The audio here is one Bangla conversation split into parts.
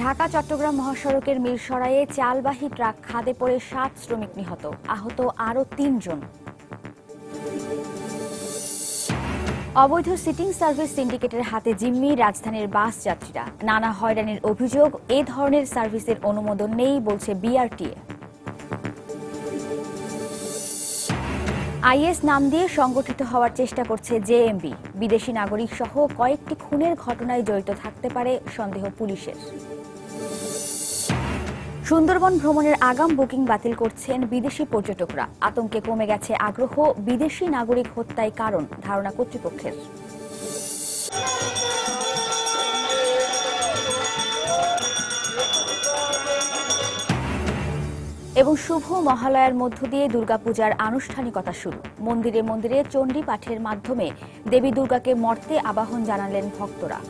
ঢাকা চট্টগ্রাম মহাসড়কের মিরসরাইয়ে চালবাহী ট্রাক খাদে পড়ে ৭ শ্রমিক নিহত, আহত আরও ৩ জন। অবৈধ সিটিং সার্ভিস সিন্ডিকেটের হাতে জিম্মি রাজধানীর বাস যাত্রীরা। নানা হয়রানির অভিযোগ, এ ধরনের সার্ভিসের অনুমোদন নেই বলছে বিআরটিএ। আইএস নাম দিয়ে সংগঠিত হওয়ার চেষ্টা করছে জেএমবি। বিদেশি নাগরিক সহ কয়েকটি খুনের ঘটনায় জড়িত থাকতে পারে সন্দেহ পুলিশের। সুন্দরবন ভ্রমণের আগাম বুকিং বাতিল করছেন বিদেশি পর্যটকরা। আতঙ্কে কমে গেছে আগ্রহ, বিদেশি নাগরিক হত্যায় কারণ ধারণা কর্তৃপক্ষের। এবং শুভ মহালয়ার মধ্য দিয়ে দুর্গাপূজার আনুষ্ঠানিকতা শুরু। মন্দিরে মন্দিরে চণ্ডী পাঠের মাধ্যমে দেবী দুর্গাকে মর্তে আবাহন জানালেন ভক্তরা।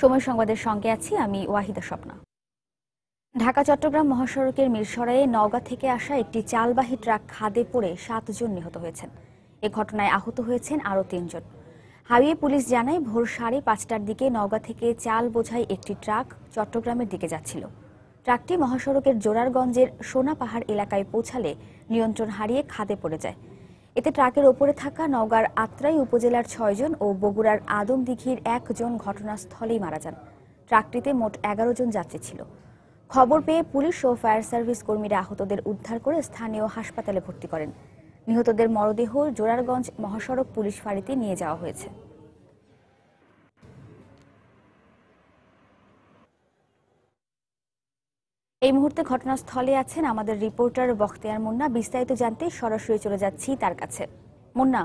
সময় সংবাদের সঙ্গে আছি আমি ওয়াহিদা স্বপ্না। ঢাকা চট্টগ্রাম মহাসড়কের মিরসরাইয়ে নওগাঁ থেকে আসা একটি চালবাহী ট্রাক খাদে পড়ে ৭ জন নিহত হয়েছেন। এ ঘটনায় আহত হয়েছেন আরও ৩ জন। হাইওয়ে পুলিশ জানায়, ভোর ৫:৩০টার দিকে নওগাঁ থেকে চাল বোঝাই একটি ট্রাক চট্টগ্রামের দিকে যাচ্ছিল। ট্রাকটি মহাসড়কের জোরারগঞ্জের সোনা পাহাড় এলাকায় পৌঁছালে নিয়ন্ত্রণ হারিয়ে খাদে পড়ে যায়। এতে ট্রাকের ওপরে থাকা নওগাঁর আত্রাই উপজেলার ৬ জন ও বগুড়ার আদমদিঘির ১ জন ঘটনাস্থলেই মারা যান। ট্রাকটিতে মোট ১১ জন যাত্রী ছিল। খবর পেয়ে পুলিশ ও ফায়ার সার্ভিস কর্মীরা আহতদের উদ্ধার করে স্থানীয় হাসপাতালে ভর্তি করেন। নিহতদের মরদেহ জোরারগঞ্জ মহাসড়ক পুলিশ ফাঁড়িতে নিয়ে যাওয়া হয়েছে। এই মুহূর্তে ঘটনাস্থলে আছেন আমাদের রিপোর্টার বখতিয়ার মুন্না। বিস্তারিত জানতে সরাসরি চলে যাচ্ছি তার কাছে। মুন্না।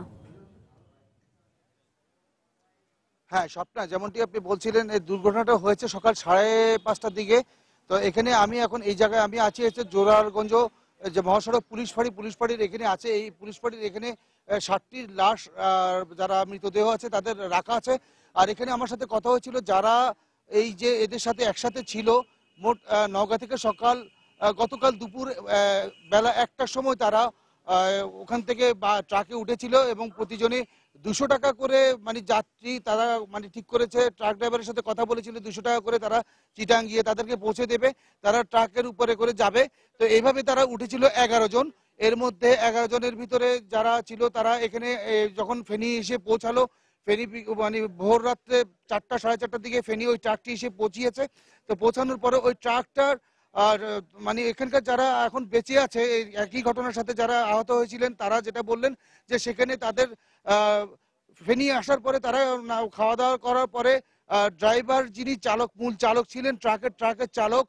হ্যাঁ স্বপ্না, যেমনটি আপনি বলছিলেন, এই দুর্ঘটনাটা হয়েছে সকাল ৫:৩০টার দিকে। তো এখানে আমি এখন এই জায়গায় আমি আছি হচ্ছে জোরারগঞ্জ যে মহাসড়ক পুলিশ ফাঁড়ির এখানে আছে। এই পুলিশ ফাঁড়ির এখানে ৬০টি লাশ যারা মৃতদেহ আছে তাদের রাখা আছে। আর এখানে আমার সাথে কথা হয়েছিল যারা এই যে এদের সাথে একসাথে ছিল। মোট নওগাঁ থেকে গতকাল দুপুর বেলা ১টার সময় তারা ওখান থেকে ট্রাকে উঠেছিল এবং প্রতিজনে ২০০ টাকা করে যাত্রী তারা ঠিক করেছে। ট্রাক ড্রাইভারের সাথে কথা বলেছিল, ২০০ টাকা করে তারা চিটাং গিয়ে তাদেরকে পৌঁছে দেবে, তারা ট্রাকের উপরে করে যাবে। তো এইভাবে তারা উঠেছিল ১১ জন। এর মধ্যে ১১ জনের ভিতরে যারা ছিল তারা এখানে যখন ফেনী এসে পৌঁছালো, ফেনী ভোর রাত্রে ৪টা সাড়ে ৪টার দিকে ফেনী ওই ট্রাকটি এসে পৌঁছিয়েছে। তো পৌঁছানোর পরে ওই ট্রাকটার আর এখানকার যারা এখন বেঁচে আছে এই একই ঘটনার সাথে যারা আহত হয়েছিলেন তারা যেটা বললেন যে সেখানে তাদের ফেনী আসার পরে তারা খাওয়া দাওয়া করার পরে ড্রাইভার যিনি মূল চালক ছিলেন, ট্রাকের চালক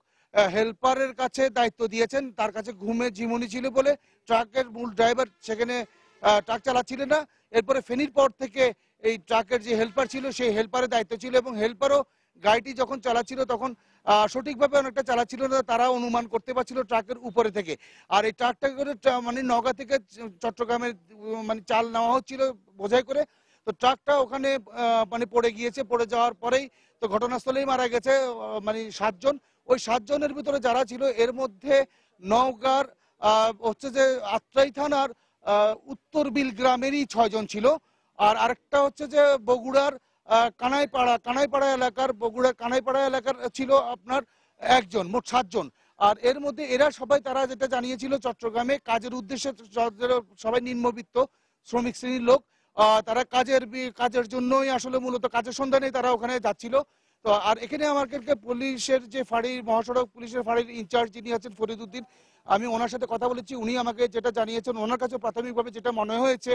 হেল্পারের কাছে দায়িত্ব দিয়েছেন। তার কাছে ঘুমে ঝিমুনি ছিল বলে ট্রাকের মূল ড্রাইভার সেখানে ট্রাক চালাচ্ছিলেন না। এরপরে ফেনীর পর থেকে এই ট্রাকের যে হেল্পার ছিল সেই হেল্পারের দায়িত্ব ছিল এবং হেল্পারও গাড়িটি যখন চালাচ্ছিল তখন সঠিকভাবে অনেকটা চালাচ্ছিল না, তারা অনুমান করতে পারছিল ট্রাকের উপরে থেকে। আর এই ট্রাকটা করে নওগাঁ থেকে চট্টগ্রামের চাল নেওয়া হচ্ছিল বোঝাই করে। তো ট্রাকটা ওখানে পড়ে গিয়েছে। পড়ে যাওয়ার পরেই তো ঘটনাস্থলেই মারা গেছে ৭ জন। ওই ৭ জনের ভিতরে যারা ছিল এর মধ্যে নওগাঁর হচ্ছে যে আত্রাই থানার উত্তরবিল গ্রামেরই ৬ জন ছিল। আর আরেকটা হচ্ছে যে বগুড়ার কানাইপাড়া এলাকার ছিল আপনার ১ জন। মোট ৭ জন। আর এর মধ্যে এরা সবাই তারা যেটা জানিয়েছিল চট্টগ্রামে কাজের উদ্দেশ্যে, সবাই নিম্নবিত্ত শ্রমিক শ্রেণীর লোক। তারা কাজের জন্যই আসলে মূলত কাজের সন্ধানে তারা ওখানে যাচ্ছিল। তো আর এখানে আমাদেরকে পুলিশের যে মহাসড়ক পুলিশের ফাঁড়ির ইনচার্জ যিনি আছেন ফরিদ উদ্দিন, আমি ওনার সাথে কথা বলেছি। উনি আমাকে যেটা জানিয়েছেন, ওনার কাছে প্রাথমিকভাবে যেটা মনে হয়েছে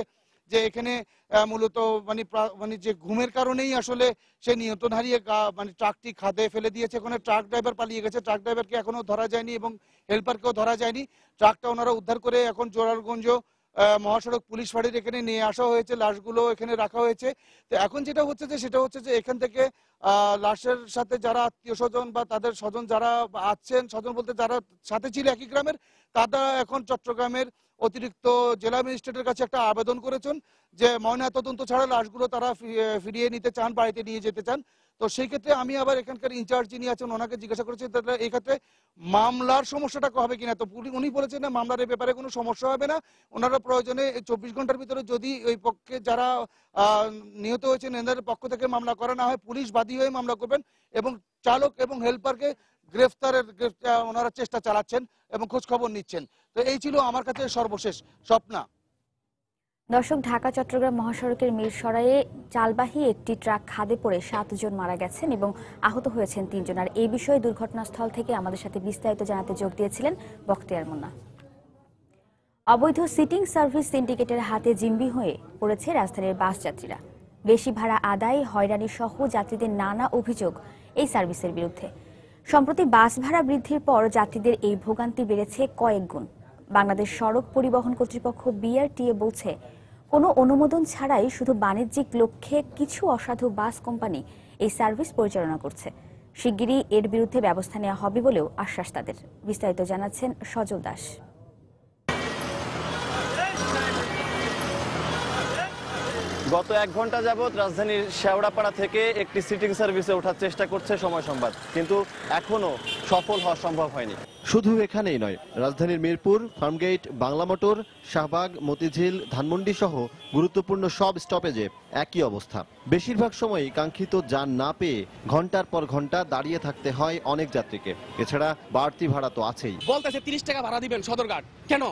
যে এখানে মূলত যে ঘুমের কারণেই আসলে সে নিয়ন্ত্রণ হারিয়ে ট্রাকটি খাদে ফেলে দিয়েছে। ওখানে ট্রাক ড্রাইভার পালিয়ে গেছে, ট্রাক ড্রাইভারকে এখনো ধরা যায়নি এবং হেল্পারকেও ধরা যায়নি। ট্রাকটা ওনারা উদ্ধার করে এখন জোরারগঞ্জ মহাসড়ক পুলিশ ফাঁড়ির এখানে নিয়ে আসা হয়েছে, লাশগুলো এখানে রাখা হয়েছে। তো এখন যেটা হচ্ছে যে সেটা হচ্ছে যে এখান থেকে লাশের সাথে যারা আত্মীয় স্বজন বা তাদের স্বজন যারা আছেন, স্বজন বলতে যারা সাথে ছিল একই গ্রামের, তারা এখন চট্টগ্রামের অতিরিক্ত জেলা ম্যাজিস্ট্রেটের কাছে একটা আবেদন করেছেন যে ময়নাতদন্ত ছাড়া লাশগুলো তারা ফিরিয়ে নিতে চান, বাড়িতে নিয়ে যেতে চান। তো সেই ক্ষেত্রে আমি আবার এখানকার ইনচার্জ যিনি আছেন ওনাকে জিজ্ঞাসা করেছি তাহলে এই ক্ষেত্রে মামলার সমস্যাটা হবে কিনা, তো উনি বলেছেন না মামলার এই ব্যাপারে কোনো সমস্যা হবে না, ওনারা প্রয়োজনে 24 ঘন্টার ভিতরে যদি ওই পক্ষে যারা নিহত হয়েছেন এদের পক্ষ থেকে মামলা করা না হয় পুলিশ বাদী হয়ে মামলা করবেন এবং চালক এবং হেল্পারকে গ্রেফতারের ওনারা চেষ্টা চালাচ্ছেন এবং খোঁজ খবর নিচ্ছেন। তো এই ছিল আমার কাছে সর্বশেষ। স্বপ্না। দর্শক, ঢাকা চট্টগ্রাম মহাসড়কের মিরসরাইয়ে চালবাহী একটি ট্রাক খাদে পড়ে 7 জন মারা গেছেন এবং আহত হয়েছেন 3 জন। আর এই বিষয়ে দুর্ঘটনাস্থল থেকে আমাদের সাথে বিস্তারিত জানাতে যোগ দিয়েছিলেন বখতিয়ার মুন্না। অবৈধ সিটিং সার্ভিস সিন্ডিকেটের হাতে জিম্মি হয়ে পড়েছে রাজধানীর বাস যাত্রীরা। বেশি ভাড়া আদায়, হয়রানি সহ যাত্রীদের নানা অভিযোগ এই সার্ভিসের বিরুদ্ধে। সম্প্রতি বাস ভাড়া বৃদ্ধির পর যাত্রীদের এই ভোগান্তি বেড়েছে কয়েক গুণ। বাংলাদেশ সড়ক পরিবহন কর্তৃপক্ষ বিআরটিএ বলছে, কোনো অনুমোদন ছাড়াই শুধু বাণিজ্যিক লক্ষ্যে কিছু অসাধু বাস কোম্পানি এই সার্ভিস পরিচালনা করছে। শিগগিরই এর বিরুদ্ধে ব্যবস্থা নেওয়া হবে বলেও আশ্বাস তাদের। বিস্তারিত জানাচ্ছেন সজল দাস। গত 1 ঘন্টা যাবৎ রাজধানীর শেওড়াপাড়া থেকে একটি সিটিং সার্ভিসে ওঠার চেষ্টা করছে সময় সংবাদ, কিন্তু এখনো সফল হওয়া সম্ভব হয়নি। শুধু এখানেই নয়, রাজধানীর মিরপুর, ফার্মগেট, বাংলা মোটর, শাহবাগ, মতিঝিল, ধানমন্ডি সহ গুরুত্বপূর্ণ সব স্টপেজে একই অবস্থা। বেশিরভাগ সময়ই কাঙ্ক্ষিত যান না পেয়ে ঘন্টার পর ঘন্টা দাঁড়িয়ে থাকতে হয় অনেক যাত্রীকে। এছাড়া বাড়তি ভাড়া তো আছেই। বলতেছে 30 টাকা ভাড়া দিবেন সদরঘাট, কেন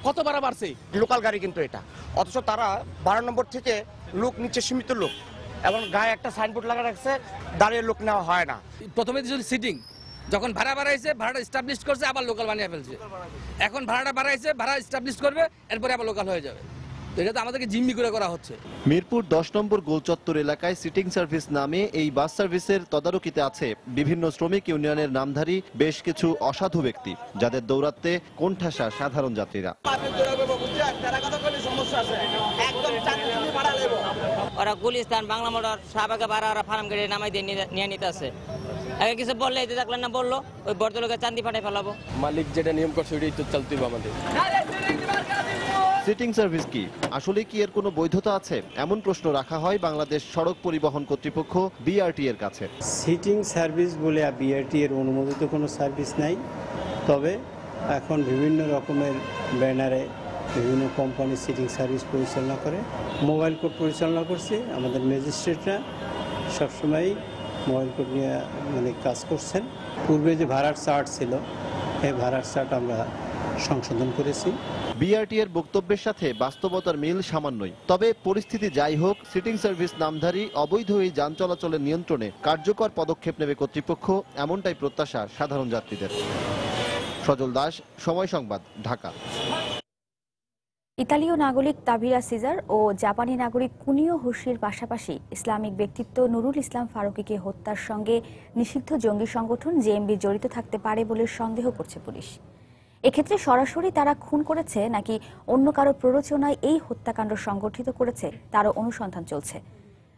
কত ভাড়া বাড়ছে? লোকাল গাড়ি কিন্তু এটা, অথচ তারা 12 নম্বর থেকে লোক নিচ্ছে, সীমিত লোক, এবং গায়ে একটা সাইনবোর্ড লাগা রাখছে দাঁড়িয়ে লোক নেওয়া হয় না। প্রথমে ছিল সিটিং, যখন ভাড়া বাড়াইছে ভাড়াটা এস্টাবলিশ করছে, আবার লোকাল বানিয়ে ফেলছে। এখন ভাড়াটা বাড়াইছে, ভাড়া এস্টাবলিশ করবে, এরপরে আবার লোকাল হয়ে যাবে। এটা তো আমাদেরকে জিম্মি করে করা হচ্ছে। মিরপুর 10 নম্বর গোলচত্বর এলাকায় সিটিং সার্ভিস নামে এই বাস সার্ভিসের তদারকিতে আছে বিভিন্ন শ্রমিক ইউনিয়নের নামধারী বেশ কিছু অসাধু ব্যক্তি, যাদের দৌরাত্মে কোণঠাসা সাধারণ যাত্রীরা। ওরা গুলিস্তান, বাংলা মোটর, শাহবাগে ভাড়া ওরা ফার্ম গাড়ি নামাই দিয়ে নিয়ে নিতে আছে। আগে কিছু বললে এতে দেখলেন না, বললো ওই ভদ্রলোকের চান্দি ফাটাই ফেলাবো। মালিক যেটা নিয়ম করছে ওইটাই তো চলতে হবে আমাদের। সিটিং সার্ভিস কি আসলে কি এর কোনো বৈধতা আছে, এমন প্রশ্ন রাখা হয় বাংলাদেশ সড়ক পরিবহন কর্তৃপক্ষ বিআরটি এর কাছে। সিটিং সার্ভিস বলে বিআরটি এর অনুমোদিত কোনো সার্ভিস নাই, তবে এখন বিভিন্ন রকমের ব্যানারে বিভিন্ন কোম্পানি সিটিং সার্ভিস পরিচালনা করে। মোবাইল কোড পরিচালনা করছে, আমাদের ম্যাজিস্ট্রেটরা সবসময়ই মোবাইল কোড নিয়ে কাজ করছেন। পূর্বে যে ভাড়ার চার্ট ছিল, এই ভাড়ার চার্ট আমরা সংশোধন করেছি। বিআরটি এর বক্তব্যের সাথে বাস্তবতার মিল সামান্যই। তবে পরিস্থিতি যাই হোক, সিটিং সার্ভিস নামধারী অবৈধ এই যান চলাচলের নিয়ন্ত্রণে কার্যকর পদক্ষেপ নেবে কর্তৃপক্ষ, এমনটাই প্রত্যাশা সাধারণ যাত্রীদের। সজল দাস, সময় সংবাদ, ঢাকা। ইতালীয় নাগরিক তাবিরা সিজার ও জাপানি নাগরিক কুনিও হোশির পাশাপাশি ইসলামিক ব্যক্তিত্ব নুরুল ইসলাম ফারুকীকে হত্যার সঙ্গে নিষিদ্ধ জঙ্গি সংগঠন জেএমবি জড়িত থাকতে পারে বলে সন্দেহ করছে পুলিশ। এক্ষেত্রে সরাসরি তারা খুন করেছে নাকি অন্য কারো প্ররোচনায় এই হত্যাকাণ্ড সংগঠিত করেছে তারও অনুসন্ধান চলছে।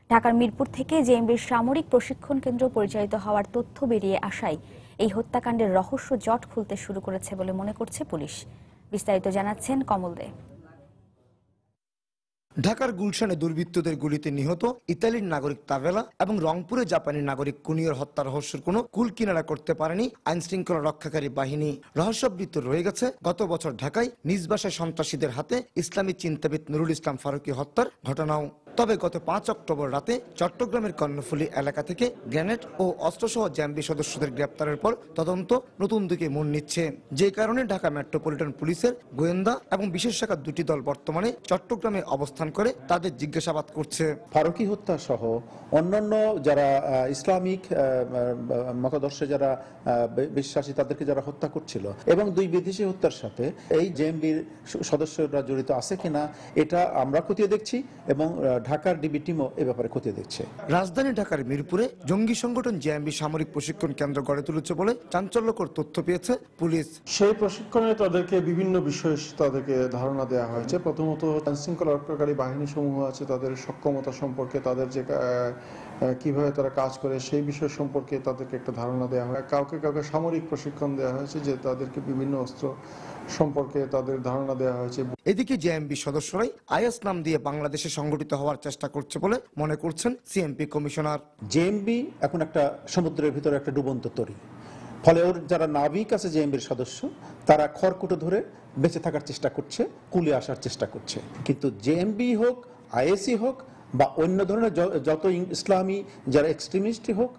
ঢাকার মিরপুর থেকে জেএমবির সামরিক প্রশিক্ষণ কেন্দ্র পরিচালিত হওয়ার তথ্য বেরিয়ে আসায় এই হত্যাকাণ্ডের রহস্য জট খুলতে শুরু করেছে বলে মনে করছে পুলিশ। বিস্তারিত জানাচ্ছেন কমল দে। ঢাকার গুলশানে দুর্বৃত্তদের গুলিতে নিহত ইতালির নাগরিক তাভেলা এবং রংপুরে জাপানি নাগরিক কুনিয়র হত্যা রহস্যের কোনো কুল কিনারা করতে পারেনি আইন শৃঙ্খলা রক্ষাকারী বাহিনী। রহস্যাবৃত রয়ে গেছে গত বছর ঢাকায় নিজ বাসায় সন্ত্রাসীদের হাতে ইসলামী চিন্তাবিদ নুরুল ইসলাম ফারুকী হত্যার ঘটনাও। তবে গত 5 অক্টোবর রাতে চট্টগ্রামের কর্ণফুলী এলাকা থেকে গ্রেনেড ও অস্ত্রসহ জেএমবি সদস্যদের গ্রেপ্তারের পর তদন্ত নতুন দিকে মোড় নিচ্ছে। যে কারণে ঢাকা মেট্রোপলিটন পুলিশের গোয়েন্দা এবং বিশেষ শাখার 2টি দল বর্তমানে চট্টগ্রামে অবস্থান করে তাদের জিজ্ঞাসাবাদ করছে। ফারুকী হত্যা সহ অন্যান্য যারা ইসলামিক মতাদর্শে যারা বিশ্বাসী তাদেরকে যারা হত্যা করছিল এবং 2 বিদেশি হত্যার সাথে এই জেএমবির সদস্যরা জড়িত আছে কিনা এটা আমরা খতিয়ে দেখছি এবং ঢাকার ডিবি টিমও এ ব্যাপারে খতিয়ে দেখছে। রাজধানী ঢাকার মিরপুরে জঙ্গি সংগঠন জেএমবি সামরিক প্রশিক্ষণ কেন্দ্র গড়ে তুলেছে বলে চাঞ্চল্যকর তথ্য পেয়েছে পুলিশ। সেই প্রশিক্ষণে তাদেরকে বিভিন্ন বিষয়ে তাদেরকে ধারণা দেওয়া হয়েছে। প্রথমত আইনশৃঙ্খলা রক্ষাকারী বাহিনী সমূহ আছে তাদের সক্ষমতা সম্পর্কে, তাদের যে কিভাবে তারা কাজ করে সেই বিষয় সম্পর্কে তাদেরকে একটা ধারণা দেওয়া হয়। কাউকে কাউকে সামরিক প্রশিক্ষণ দেওয়া হয়েছে, যে তাদেরকে বিভিন্ন অস্ত্র সম্পর্কে তাদের ধারণা দেওয়া হয়েছে। এদিকে জেএমবি সদস্যরাই আইএস নাম দিয়ে বাংলাদেশে সংগঠিত হওয়ার চেষ্টা করছে বলে মনে করছেন সিএমপি কমিশনার। জেএমবি এখন একটা সমুদ্রের ভিতরে একটা ডুবন্ত তরী, ফলে ওর যারা নাবিক আছে জেএমবির সদস্য, তারা খড়কুটো ধরে বেঁচে থাকার চেষ্টা করছে, কুলে আসার চেষ্টা করছে। কিন্তু জেএমবি হোক, আইএসই হোক বা অন্য ধরনের যত ইসলামী যারা এক্সট্রিমিস্টই হোক,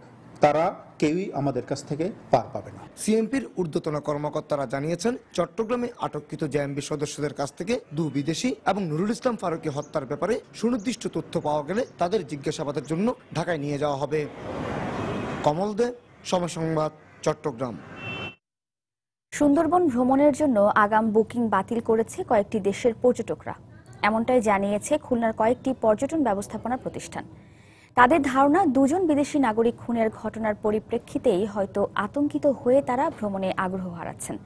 তারা কেউই আমাদের কাছ থেকে পার পাবে না। সিএমপির ঊর্ধ্বতন কর্মকর্তারা জানিয়েছেন, চট্টগ্রামে আটককৃত জেএমবি সদস্যদের কাছ থেকে 2 বিদেশি এবং নুরুল ইসলাম ফারুকী হত্যার ব্যাপারে সুনির্দিষ্ট তথ্য পাওয়া গেলে তাদের জিজ্ঞাসাবাদের জন্য ঢাকায় নিয়ে যাওয়া হবে। কমল দে, সময় সংবাদ, চট্টগ্রাম। সুন্দরবন ভ্রমণের জন্য আগাম বুকিং বাতিল করেছে কয়েকটি দেশের পর্যটকরা, এমনটাই জানিয়েছে খুলনার কয়েকটি পর্যটন ব্যবস্থাপনা প্রতিষ্ঠান। তাদের ধারণা, 2 জন বিদেশি নাগরিক খুনের ঘটনার পরিপ্রেক্ষিতেই হয়তো আতঙ্কিত হয়ে তারা ভ্রমণে আগ্রহ হারাচ্ছেন।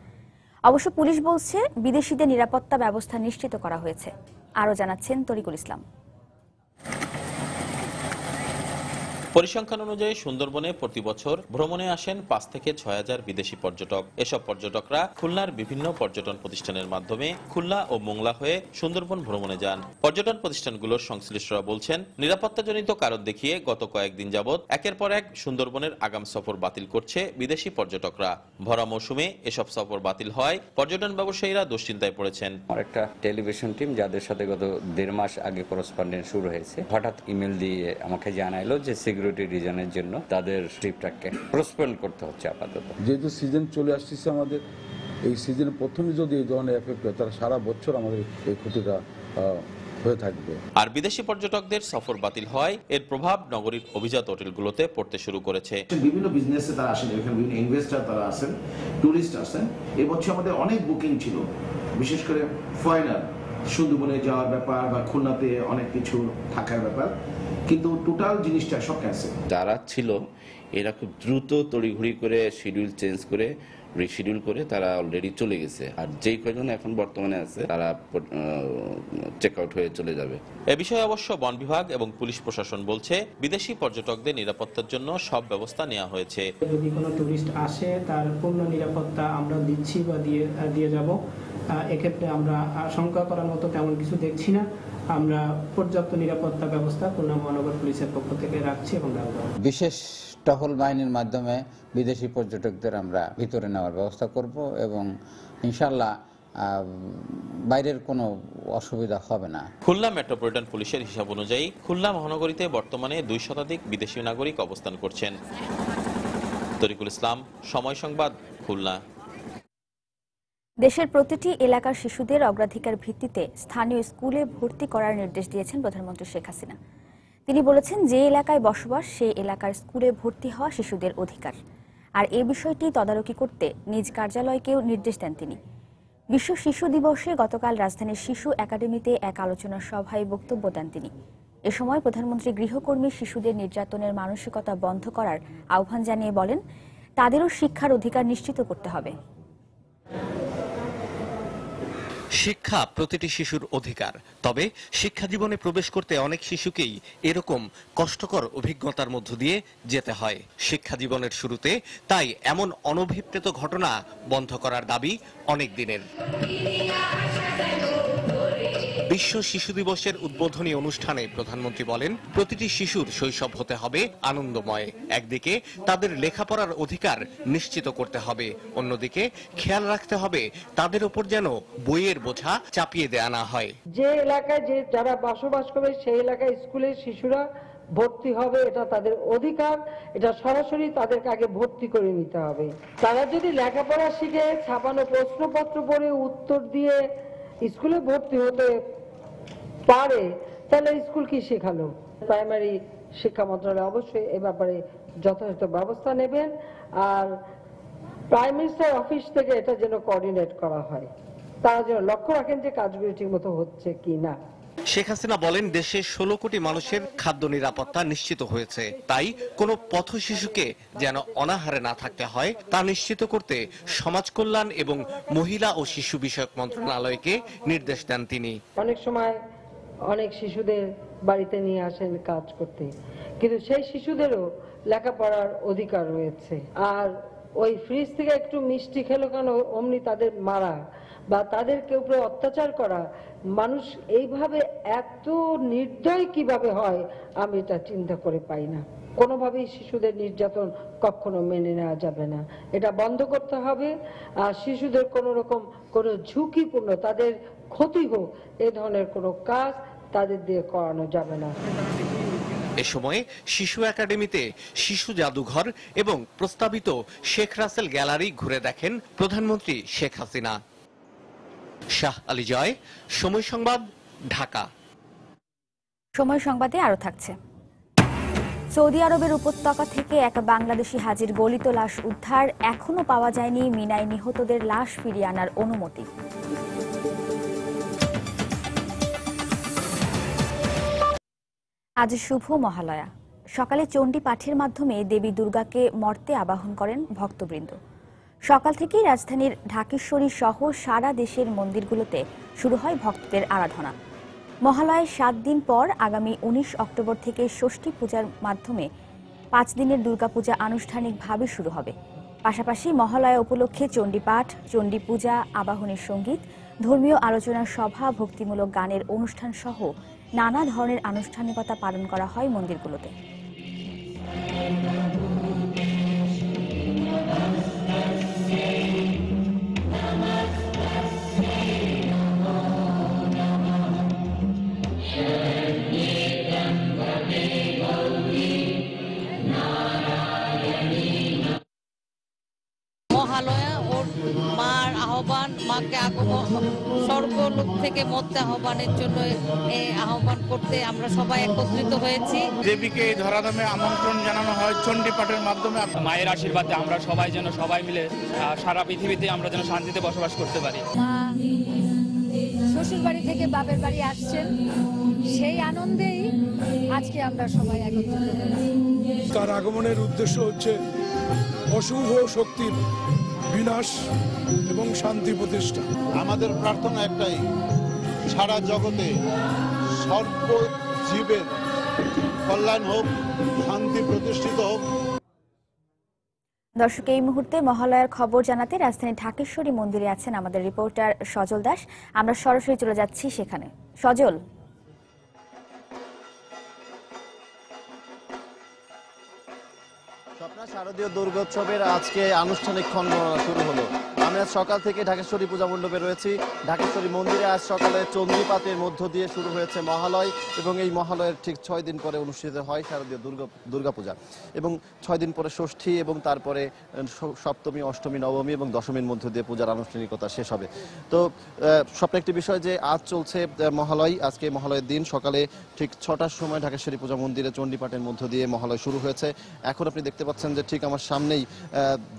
অবশ্য পুলিশ বলছে বিদেশিদের নিরাপত্তা ব্যবস্থা নিশ্চিত করা হয়েছে। আরও জানাচ্ছেন তরিকুল ইসলাম। পরিসংখ্যান অনুযায়ী সুন্দরবনে প্রতি বছর ভ্রমণে আসেন 5 থেকে 6,000 বিদেশি পর্যটক। এসব পর্যটকরা খুলনার বিভিন্ন পর্যটন প্রতিষ্ঠানের মাধ্যমে খুলনা ও মোংলা হয়ে সুন্দরবন ভ্রমণে যান। পর্যটন প্রতিষ্ঠানগুলোর সংশ্লিষ্টরা বলছেন, নিরাপত্তাজনিত কারণ দেখিয়ে গত কয়েকদিন যাবৎ একের পর এক সুন্দরবনের আগাম সফর বাতিল করছে বিদেশি পর্যটকরা। ভরা মৌসুমে এসব সফর বাতিল হয় পর্যটন ব্যবসায়ীরা দুশ্চিন্তায় পড়েছেন। আমার একটা টেলিভিশন টিম যাদের সাথে গত 1.5 মাস আগে করেসপন্ডেন্স শুরু হয়েছে, হঠাৎ ইমেল দিয়ে আমাকে জানাইলো যে রিজনের জন্য তাদের ট্রিপটাকে পোস্টপোন করতে হচ্ছে আপাতত। যেহেতু সিজন চলে আসছে আমাদের, এই সিজনের প্রথমে যদি এই ধরনের এফেক্ট হয়, তারা সারা বছর আমাদের এই ক্ষতিটা হয়ে থাকবে। আর বিদেশি পর্যটকদের সফর বাতিল হয় এর প্রভাব নগরীর অভিজাত হোটেলগুলোতে পড়তে শুরু করেছে। বিভিন্ন বিজনেসে তারা আসেন, এখানে বিভিন্ন ইনভেস্টর তারা আসেন, টুরিস্ট আসেন। এবছর আমাদের অনেক বুকিং ছিল, বিশেষ করে ফরেনার সুন্দরবনে যাওয়ার ব্যাপার বা খুলনাতে অনেক কিছু থাকার ব্যাপার, কিন্তু টোটাল জিনিসটা সব ক্যান্সেল। যারা ছিল এরা খুব দ্রুত তড়িঘড়ি করে শিডিউল চেঞ্জ করে রিশিডিউল করে তারা অলরেডি চলে গেছে, আর যেই কয়জন এখন বর্তমানে আছে তারা চেক আউট হয়ে চলে যাবে। এ বিষয়ে অবশ্য বন বিভাগ এবং পুলিশ প্রশাসন বলছে, বিদেশি পর্যটকদের নিরাপত্তার জন্য সব ব্যবস্থা নেওয়া হয়েছে। যদি কোনো টুরিস্ট আসে তার পূর্ণ নিরাপত্তা আমরা দিচ্ছি বা দিয়ে যাব। এক্ষেত্রে আমরা আশঙ্কা করার মতো তেমন কিছু দেখছি না। আমরা পর্যাপ্ত নিরাপত্তা ব্যবস্থা খুলনা মহানগর পুলিশের পক্ষ থেকে রাখছি এবং বিশেষ টহল বাহিনীর মাধ্যমে বিদেশি পর্যটকদের আমরা ভিতরে নেওয়ার ব্যবস্থা করব এবং ইনশাআল্লাহ বাইরের কোনো অসুবিধা হবে না। খুলনা মেট্রোপলিটন পুলিশের হিসাব অনুযায়ী খুলনা মহানগরীতে বর্তমানে 2 শতাধিক বিদেশি নাগরিক অবস্থান করছেন। তরিকুল ইসলাম, সময় সংবাদ, খুলনা। দেশের প্রতিটি এলাকার শিশুদের অগ্রাধিকার ভিত্তিতে স্থানীয় স্কুলে ভর্তি করার নির্দেশ দিয়েছেন প্রধানমন্ত্রী শেখ হাসিনা। তিনি বলেছেন, যে এলাকায় বসবাস সেই এলাকার স্কুলে ভর্তি হওয়া শিশুদের অধিকার। আর এই বিষয়টি তদারকি করতে নিজ কার্যালয়কেও নির্দেশ দেন তিনি। বিশ্ব শিশু দিবসে গতকাল রাজধানীর শিশু একাডেমিতে এক আলোচনা সভায় বক্তব্য দেন তিনি। এ সময় প্রধানমন্ত্রী গৃহকর্মী শিশুদের নির্যাতনের মানসিকতা বন্ধ করার আহ্বান জানিয়ে বলেন, তাদেরও শিক্ষার অধিকার নিশ্চিত করতে হবে। শিক্ষা প্রতিটি শিশুর অধিকার, তবে শিক্ষা জীবনে প্রবেশ করতে অনেক শিশুকেই এরকম কষ্টকর অভিজ্ঞতার মধ্য দিয়ে যেতে হয় শিক্ষা জীবনের শুরুতে। তাই এমন অনভিপ্রেত ঘটনা বন্ধ করার দাবি অনেক দিনের। বিশ্ব শিশু দিবসের উদ্বোধনী অনুষ্ঠানে প্রধানমন্ত্রী বলেন, প্রতিটি শিশুর শৈশব হতে হবে আনন্দময়। একদিকে তাদের লেখাপড়ার অধিকার নিশ্চিত করতে হবে, অন্যদিকে খেয়াল রাখতে হবে তাদের উপর যেন বইয়ের বোঝা চাপিয়ে দেয়া না হয়। যে এলাকায় যে যারা বসবাস করবে সেই এলাকায় স্কুলের শিশুরা ভর্তি হবে, এটা তাদের অধিকার। এটা সরাসরি তাদেরকে আগে ভর্তি করে নিতে হবে। তারা যদি লেখাপড়া শিখে ছাপানো প্রশ্নপত্র পড়ে উত্তর দিয়ে স্কুলে ভর্তি হতে পারে, তাহলে স্কুল কি শেখালো? প্রাইমারি শিক্ষা মন্ত্রণালয় অবশ্যই এ ব্যাপারে যথাযথ ব্যবস্থা নেবেন। আর প্রাইম মিনিস্টার অফিস থেকে এটা যেন কোঅর্ডিনেট করা হয়, তারা যেন লক্ষ্য রাখেন যে কাজগুলো ঠিক মতো হচ্ছে কি না। শেখ হাসিনা বলেন, দেশের 16 কোটি মানুষের খাদ্য নিরাপত্তা নিশ্চিত হয়েছে। তাই কোনো পথ শিশুকে যেন অনাহারে না থাকতে হয় তা নিশ্চিত করতে সমাজ কল্যাণ এবং মহিলা ও শিশু বিষয়ক মন্ত্রণালয়কে নির্দেশ দেন তিনি। অনেক সময় অনেক শিশুদের বাড়িতে নিয়ে আসেন কাজ করতে, কিন্তু সেই শিশুদেরও লেখাপড়ার অধিকার রয়েছে। আর ওই ফ্রিজ থেকে একটু মিষ্টি খেলো কেন অমনি তাদের মারা বা তাদেরকে উপরে অত্যাচার করা, মানুষ এইভাবে এত নির্দয় কিভাবে হয় আমি এটা চিন্তা করে পাই না। কোনোভাবেই শিশুদের নির্যাতন কখনো মেনে নেওয়া যাবে না, এটা বন্ধ করতে হবে। আর শিশুদের কোনো রকম কোনো ঝুঁকিপূর্ণ তাদের ক্ষতি হোক এ ধরনের কোনো কাজ তাদের দিয়ে করানো যাবে না। এ সময় শিশু একাডেমিতে শিশু জাদুঘর এবং প্রস্তাবিত শেখ রাসেল গ্যালারি ঘুরে দেখেন প্রধানমন্ত্রী শেখ হাসিনা। শাহ আলী জয়, সময় সংবাদ, ঢাকা। সময় সংবাদে আরো থাকছে। সৌদি আরবের উপত্যকা থেকে এক বাংলাদেশি হাজির গলিত লাশ উদ্ধার, এখনো পাওয়া যায়নি মিনায় নিহতদের লাশ ফিরিয়ে আনার অনুমতি। আজ শুভ মহালয়া। সকালে চণ্ডী পাঠের মাধ্যমে দেবী দুর্গাকে মর্তে আবাহন করেন ভক্তবৃন্দ। সকাল থেকেই রাজধানীর ঢাকেশ্বরী সহ সারা দেশের মন্দিরগুলোতে শুরু হয় ভক্তদের আরাধনা। মহালয়ার 7 দিন পর আগামী 19 অক্টোবর থেকে ষষ্ঠী পূজার মাধ্যমে 5 দিনের দুর্গাপূজা আনুষ্ঠানিকভাবে শুরু হবে। পাশাপাশি মহালয়া উপলক্ষে চণ্ডীপাঠ, চণ্ডী পূজা, আবাহনের সঙ্গীত, ধর্মীয় আলোচনা সভা, ভক্তিমূলক গানের অনুষ্ঠান সহ নানা ধরনের আনুষ্ঠানিকতা পালন করা হয় মন্দিরগুলোতে। মহালয়া ওর মার আহ্বান, মাকে স্বর্গলোক থেকে মর্তে আহ্বানের জন্য আহ্বান করতে আমরা সবাই একত্রিত হয়েছি। দেবীকে এই ধরাধামে আমন্ত্রণ জানানো হয় চণ্ডী পাঠের মাধ্যমে। মায়ের আশীর্বাদে আমরা সবাই যেন সবাই মিলে সারা পৃথিবীতে আমরা যেন শান্তিতে বসবাস করতে পারি। শ্বশুর বাড়ি থেকে বাপের বাড়ি আসছেন, সেই আনন্দেই আজকে আমরা সবাই একত্রিত হয়েছি। তার আগমনের উদ্দেশ্য হচ্ছে অশুভ শক্তির বিনাশ এবং শান্তি প্রতিষ্ঠা। আমাদের প্রার্থনা একটাই, সারা জগতে সর্ব জীবের কল্যাণ হোক, শান্তি প্রতিষ্ঠিত হোক। দর্শক, এই মুহূর্তে মহালয়ার খবর জানাতে রাজধানী ঢাকেশ্বরী মন্দিরে আছেন আমাদের রিপোর্টার সজল দাস। আমরা সরাসরি চলে যাচ্ছি সেখানে। সজল, শারদীয় দুর্গোৎসবের আজকে আনুষ্ঠানিক খনগণনা শুরু হলো। আমি আজ সকাল থেকে ঢাকেশ্বরী পূজা মণ্ডপে রয়েছি। ঢাকেশ্বরী মন্দিরে আজ সকালে চণ্ডীপাঠের মধ্য দিয়ে শুরু হয়েছে মহালয় এবং এই মহালয়ের ঠিক 6 দিন পরে অনুষ্ঠিত হয় শারদীয় দুর্গাপূজা এবং 6 দিন পরে ষষ্ঠী এবং তারপরে সপ্তমী, অষ্টমী, নবমী এবং দশমীর মধ্য দিয়ে পূজার আনুষ্ঠানিকতা শেষ হবে। তো স্বপ্ন একটি বিষয় যে আজ চলছে মহালয়। আজকে মহালয়ের দিন সকালে ঠিক 6টার সময় ঢাকেশ্বরী পূজা মন্দিরে চণ্ডীপাঠের মধ্য দিয়ে মহালয় শুরু হয়েছে। এখন আপনি দেখতে পাচ্ছেন যে ঠিক আমার সামনেই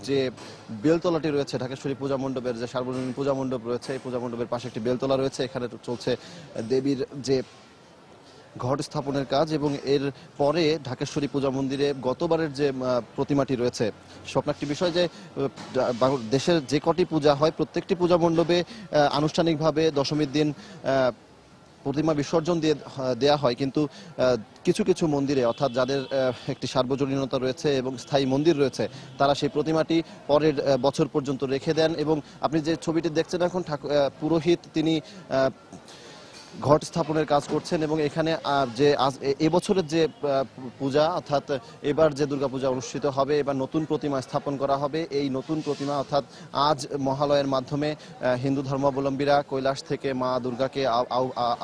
যে বেলতলাটি রয়েছে ঢাকেশ্বরী পূজা মণ্ডপের, যে সার্বজনীন পূজা মণ্ডপ রয়েছে, এই পূজা মণ্ডপের পাশে একটি বেলতলা রয়েছে। এখানে চলছে দেবীর যে ঘট স্থাপনের কাজ এবং এর পরে ঢাকেশ্বরী পূজা মন্দিরে গতবারের যে প্রতিমাটি রয়েছে। স্বপ্ন একটি বিষয় যে দেশের যে কটি পূজা হয় প্রত্যেকটি পূজা মণ্ডপে আনুষ্ঠানিকভাবে দশমীর দিন প্রতিমা বিসর্জন দেয়া হয়, কিন্তু কিছু কিছু মন্দিরে, অর্থাৎ যাদের একটি সার্বজনীনতা রয়েছে এবং স্থায়ী মন্দির রয়েছে, তারা সেই প্রতিমাটি পরের বছর পর্যন্ত রেখে দেন। এবং আপনি যে ছবিটি দেখছেন এখন, পুরোহিত তিনি ঘট স্থাপনের কাজ করছেন এবং এখানে যে এবছরের যে পূজা, অর্থাৎ এবার যে দুর্গাপূজা অনুষ্ঠিত হবে, এবার নতুন প্রতিমা স্থাপন করা হবে। এই নতুন প্রতিমা অর্থাৎ আজ মহালয়ের মাধ্যমে হিন্দু ধর্মাবলম্বীরা কৈলাস থেকে মা দুর্গাকে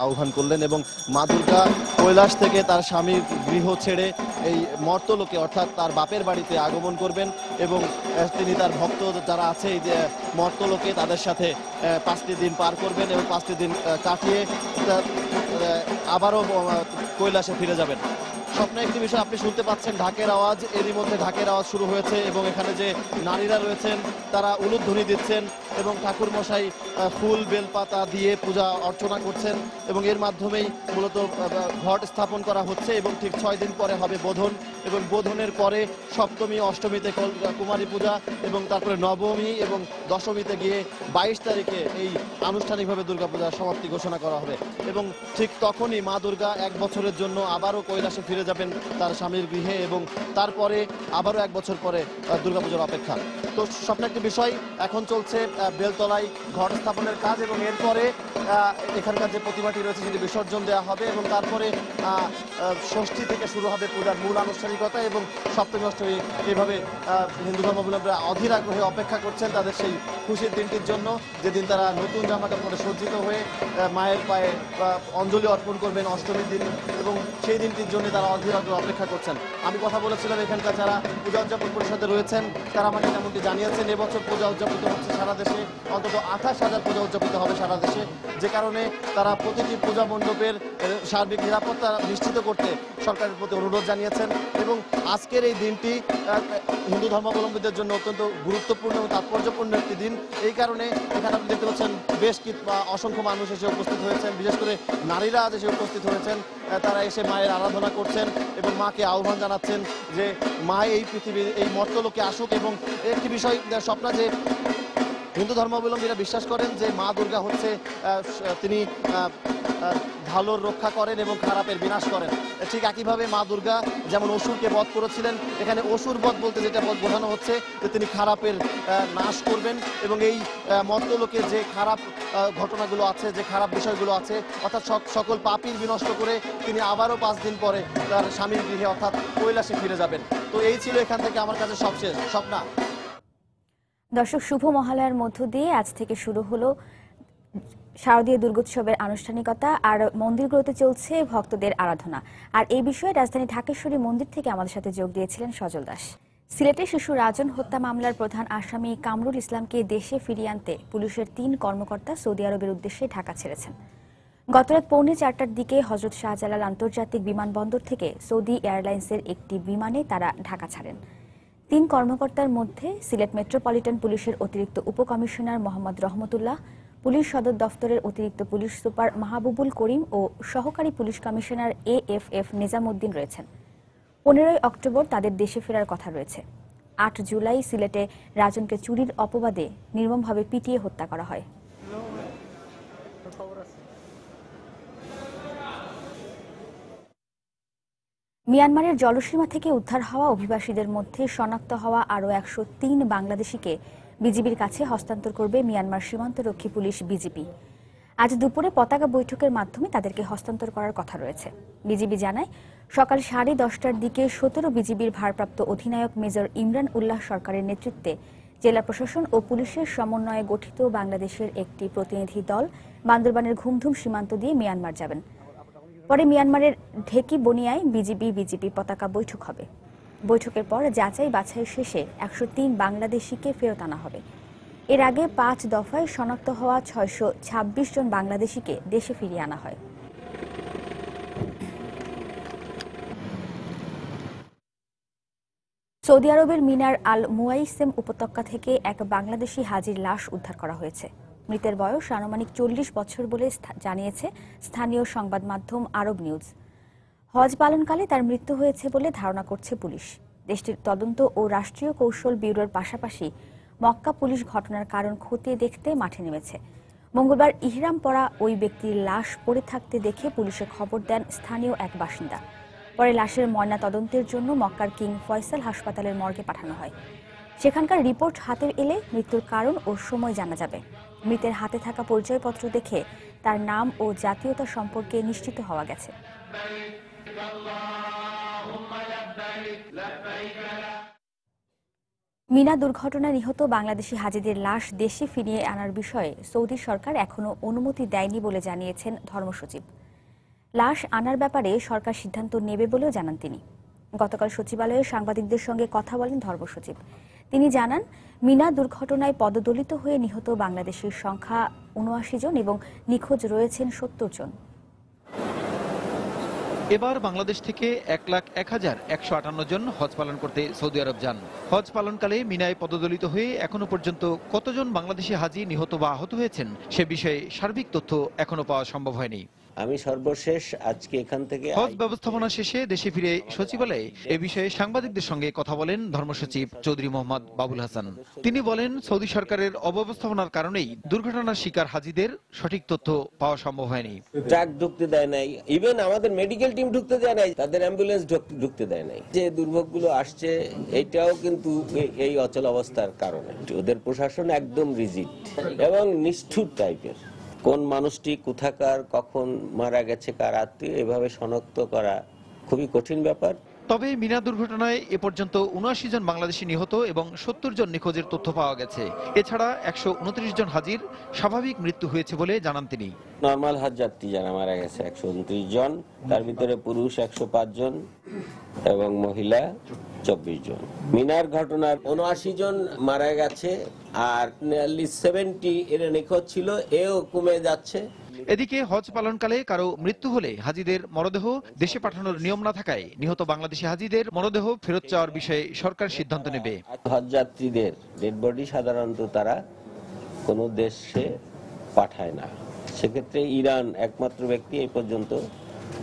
আহ্বান করলেন এবং মা দুর্গা কৈলাস থেকে তার স্বামীর গৃহ ছেড়ে এই মর্তলোকে অর্থাৎ তার বাপের বাড়িতে আগমন করবেন এবং তিনি তার ভক্ত যারা আছে এই মর্তলোকে তাদের সাথে 5টি দিন পার করবেন এবং 5টি দিন কাটিয়ে আবারও কৈলাসে ফিরে যাবেন। স্বপ্নে একটি বিষয় আপনি শুনতে পাচ্ছেন ঢাকের আওয়াজ। এরই মধ্যে ঢাকের আওয়াজ শুরু হয়েছে এবং এখানে যে নারীরা রয়েছেন তারা উলুধ্বনি দিচ্ছেন এবং ঠাকুর মশাই ফুল বেলপাতা দিয়ে পূজা অর্চনা করছেন এবং এর মাধ্যমেই মূলত ঘট স্থাপন করা হচ্ছে এবং ঠিক 6 দিন পরে হবে বোধন এবং বোধনের পরে সপ্তমী অষ্টমীতে কুমারী পূজা এবং তারপরে নবমী এবং দশমীতে গিয়ে 22 তারিখে এই আনুষ্ঠানিকভাবে দুর্গাপূজার সমাপ্তি ঘোষণা করা হবে এবং ঠিক তখনই মা দুর্গা 1 বছরের জন্য আবারও কৈলাসে ফিরে যাবেন তার স্বামীর গৃহে এবং তারপরে আবারও 1 বছর পরে দুর্গাপূজার অপেক্ষা। তো স্বপ্ন একটি বিষয়, এখন চলছে বেলতলায় ঘট স্থাপনের কাজ এবং এরপরে এখানকার যে প্রতিমাটি রয়েছে সেটি বিসর্জন দেওয়া হবে এবং তারপরে ষষ্ঠী থেকে শুরু হবে পূজার মূল আনুষ্ঠানিকতা এবং সপ্তমী অষ্টমী এইভাবে হিন্দু ধর্মাবলম্বীরা অধীর আগ্রহে অপেক্ষা করছেন তাদের সেই খুশির দিনটির জন্য, যেদিন তারা নতুন জামা কাপড়ে সজ্জিত হয়ে মায়ের পায়ে অঞ্জলি অর্পণ করবেন অষ্টমীর দিন এবং সেই দিনটির জন্য তারা অধীর আগ্রহে অপেক্ষা করছেন। আমি কথা বলেছিলাম এখানকার যারা পূজা উদযাপন পরিষদে রয়েছেন, তারা আমাকে যেমনটি জানিয়েছেন এবছর পূজা উদযাপিত হচ্ছে সারা দেশে, অন্তত 28,000 পূজা উদযাপিত হবে সারা দেশে, যে কারণে তারা প্রতিটি পূজা মণ্ডপের সার্বিক নিরাপত্তা নিশ্চিত করতে সরকারের প্রতি অনুরোধ জানিয়েছেন এবং আজকের এই দিনটি হিন্দু ধর্মাবলম্বীদের জন্য অত্যন্ত গুরুত্বপূর্ণ এবং তাৎপর্যপূর্ণ একটি দিন। এই কারণে এখানে আপনি দেখতে পাচ্ছেন বেশ অসংখ্য মানুষ এসে উপস্থিত হয়েছেন, বিশেষ করে নারীরা আজ এসে উপস্থিত হয়েছেন। তারা এসে মায়ের আরাধনা করছেন এবং মাকে আহ্বান জানাচ্ছেন যে মা এই পৃথিবীর এই মর্তলোকে আসুক এবং একটি বিষয় স্বপ্ন যে হিন্দু ধর্মাবলম্বীরা বিশ্বাস করেন যে মা দুর্গা হচ্ছে তিনি ভালোর রক্ষা করেন এবং খারাপের বিনাশ করেন। ঠিক একইভাবে মা দুর্গা যেমন অসুরকে বধ করেছিলেন, এখানে অসুর বধ বলতে যেটা বোঝানো হচ্ছে যে তিনি খারাপের নাশ করবেন এবং এই মর্তলোকে যে খারাপ ঘটনাগুলো আছে, যে খারাপ বিষয়গুলো আছে অর্থাৎ সকল পাপীর বিনষ্ট করে তিনি আবারও 5 দিন পরে তার স্বামীর গৃহে অর্থাৎ কৈলাসে ফিরে যাবেন। তো এই ছিল এখান থেকে আমার কাছে সবশেষ স্বপ্না। দর্শক, শুভ মহালয়ার মধ্য দিয়ে আজ থেকে শুরু হলো শারদীয় দুর্গোৎসবের আনুষ্ঠানিকতা আর মন্দিরগুলোতে চলছে ভক্তদের আরাধনা। আর এই বিষয়ে রাজধানী ঢাকেশ্বরী মন্দির থেকে আমাদের সাথে যোগ দিয়েছিলেন সজল দাস। সিলেটে শিশু রাজন হত্যা মামলার প্রধান আসামি কামরুল ইসলামকে দেশে ফিরিয়ে আনতে পুলিশের 3 কর্মকর্তা সৌদি আরবের উদ্দেশ্যে ঢাকা ছেড়েছেন। গতরাত 3:45টার দিকে হযরত শাহজালাল আন্তর্জাতিক বিমানবন্দর থেকে সৌদি এয়ারলাইন্সের একটি বিমানে তারা ঢাকা ছাড়েন। 3 কর্মকর্তার মধ্যে সিলেট মেট্রোপলিটন পুলিশের অতিরিক্ত উপকমিশনার মোহাম্মদ রহমতুল্লাহ, পুলিশ সদর দফতরের অতিরিক্ত পুলিশ সুপার মাহবুবুল করিম ও সহকারী পুলিশ কমিশনার AFF নিজামউদ্দিন রয়েছেন। 15 অক্টোবর তাদের দেশে ফেরার কথা রয়েছে। 8 জুলাই সিলেটে রাজনকে চুরির অপবাদে নির্মমভাবে পিটিয়ে হত্যা করা হয়। মিয়ানমারের জলসীমা থেকে উদ্ধার হওয়া অভিবাসীদের মধ্যে শনাক্ত হওয়া আরও 103 বাংলাদেশিকে বিজিবির কাছে হস্তান্তর করবে মিয়ানমার সীমান্তরক্ষী পুলিশ বিজিবি। আজ দুপুরে পতাকা বৈঠকের মাধ্যমে তাদেরকে হস্তান্তর করার কথা রয়েছে। বিজিবি জানায় সকাল 10:30টার দিকে 17 বিজিবির ভারপ্রাপ্ত অধিনায়ক মেজর ইমরান উল্লাহ সরকারের নেতৃত্বে জেলা প্রশাসন ও পুলিশের সমন্বয়ে গঠিত বাংলাদেশের একটি প্রতিনিধি দল বান্দরবানের ঘুমধুম সীমান্ত দিয়ে মিয়ানমার যাবেন। পরে মিয়ানমারের ঢেকি বনিয়ায় বিজিবি পতাকা বৈঠক হবে। বৈঠকের পর যাচাই বাছাই শেষে 103 বাংলাদেশিকে ফেরত আনা হবে। এর আগে 5 দফায় শনাক্ত হওয়া 626 জন বাংলাদেশিকে দেশে ফিরিয়ে আনা হয়। সৌদি আরবের মিনার আল মুয়াইসেম উপত্যকা থেকে এক বাংলাদেশি হাজির লাশ উদ্ধার করা হয়েছে। মৃতের বয়স আনুমানিক 40 বছর বলে জানিয়েছে স্থানীয় সংবাদ মাধ্যম আরব নিউজ। হজ পালনকালে তার মৃত্যু হয়েছে বলে ধারণা করছে পুলিশ। দেশটির তদন্ত ও রাষ্ট্রীয় কৌশল ব্যুরোর পাশাপাশি মক্কা পুলিশ ঘটনার কারণ খতিয়ে দেখতে মাঠে নেমেছে। মঙ্গলবার ইহরাম পরা ওই ব্যক্তির লাশ পড়ে থাকতে দেখে পুলিশে খবর দেন স্থানীয় এক বাসিন্দা। পরে লাশের ময়না তদন্তের জন্য মক্কার কিং ফয়সাল হাসপাতালের মর্গে পাঠানো হয়। সেখানকার রিপোর্ট হাতে এলে মৃত্যুর কারণ ও সময় জানা যাবে। মৃতের হাতে থাকা পরিচয়পত্র দেখে তার নাম ও জাতীয়তা সম্পর্কে নিশ্চিত হওয়া গেছে। মিনা দুর্ঘটনায় নিহত বাংলাদেশি হাজিদের লাশ দেশে ফিরিয়ে আনার বিষয়ে সৌদি সরকার এখনো অনুমতি দেয়নি বলে জানিয়েছেন ধর্মসচিব। লাশ আনার ব্যাপারে সরকার সিদ্ধান্ত নেবে বলেও জানান তিনি। গতকাল সচিবালয়ে সাংবাদিকদের সঙ্গে কথা বলেন ধর্মসচিব। তিনি জানান, মিনা দুর্ঘটনায় পদদলিত হয়ে নিহত বাংলাদেশের সংখ্যা 79 জন এবং নিখোঁজ রয়েছেন 70 জন। এবার বাংলাদেশ থেকে 1,01,158 জন হজ পালন করতে সৌদি আরব যান। হজ পালনকালে মিনায় পদদলিত হয়ে এখনো পর্যন্ত কতজন বাংলাদেশি হাজি নিহত বা আহত হয়েছেন সে বিষয়ে সার্বিক তথ্য এখনো পাওয়া সম্ভব হয়নি। আমি সর্বশেষ আজকে এখান থেকে হজ ব্যবস্থাপনা শেষে দেশে ফিরে সচিবালয়ে এ বিষয়ে সাংবাদিকদের সঙ্গে কথা বলেন ধর্মসচিব চৌধুরী মোহাম্মদ বাবুল হাসান। তিনি বলেন, সৌদি সরকারের অব্যবস্থাপনার কারণেই দুর্ঘটনার শিকার হাজিদের সঠিক তথ্য পাওয়া সম্ভব হয়নি। ট্রাক ঢুকতে দেয় নাই, ইভেন আমাদের মেডিকেল টিম ঢুকতে দেয় নাই, তাদের অ্যাম্বুলেন্স ঢুকতে দেয় নাই। যে দুর্ভোগগুলো আসছে এটাও কিন্তু এই অচল অবস্থার কারণে। ওদের প্রশাসন একদম রিজিড এবং নিষ্ঠুর টাইপের। কোন মানুষটি কোথাকার কখন মারা গেছে কার আত্মীয় এভাবে শনাক্ত করা খুবই কঠিন ব্যাপার। তবে মিনা দুর্ঘটনায় এ পর্যন্ত ৭৯ জন বাংলাদেশি নিহত এবং ৭০ জন নিখোঁজের তথ্য পাওয়া গেছে। এছাড়া ১২৯ জন হাজির স্বাভাবিক মৃত্যু হয়েছে বলে জানান তিনি। নরমাল হজ যাত্রী যারা মারা গেছে ১২৯ জন, তার ভিতরে পুরুষ ১০৫ জন এবং মহিলা ২৪ জন। মিনার ঘটনার ৭৯ জন মারা গেছে আর 70 এর নিখোঁজ ছিল, এও কমে যাচ্ছে। এদিকে হজ পালনকালে কারো মৃত্যু হলে হাজিদের মরদেহ দেশে পাঠানোর নিয়ম না থাকায় নিহত বাংলাদেশি হাজিদের মরদেহ ফেরত চাওয়ার বিষয়ে সরকার সিদ্ধান্ত নেবে। হজ যাত্রীদের ডেড বডি সাধারণত তারা কোনো দেশে পাঠায় না। সেক্ষেত্রে ইরান একমাত্র ব্যক্তি এই পর্যন্ত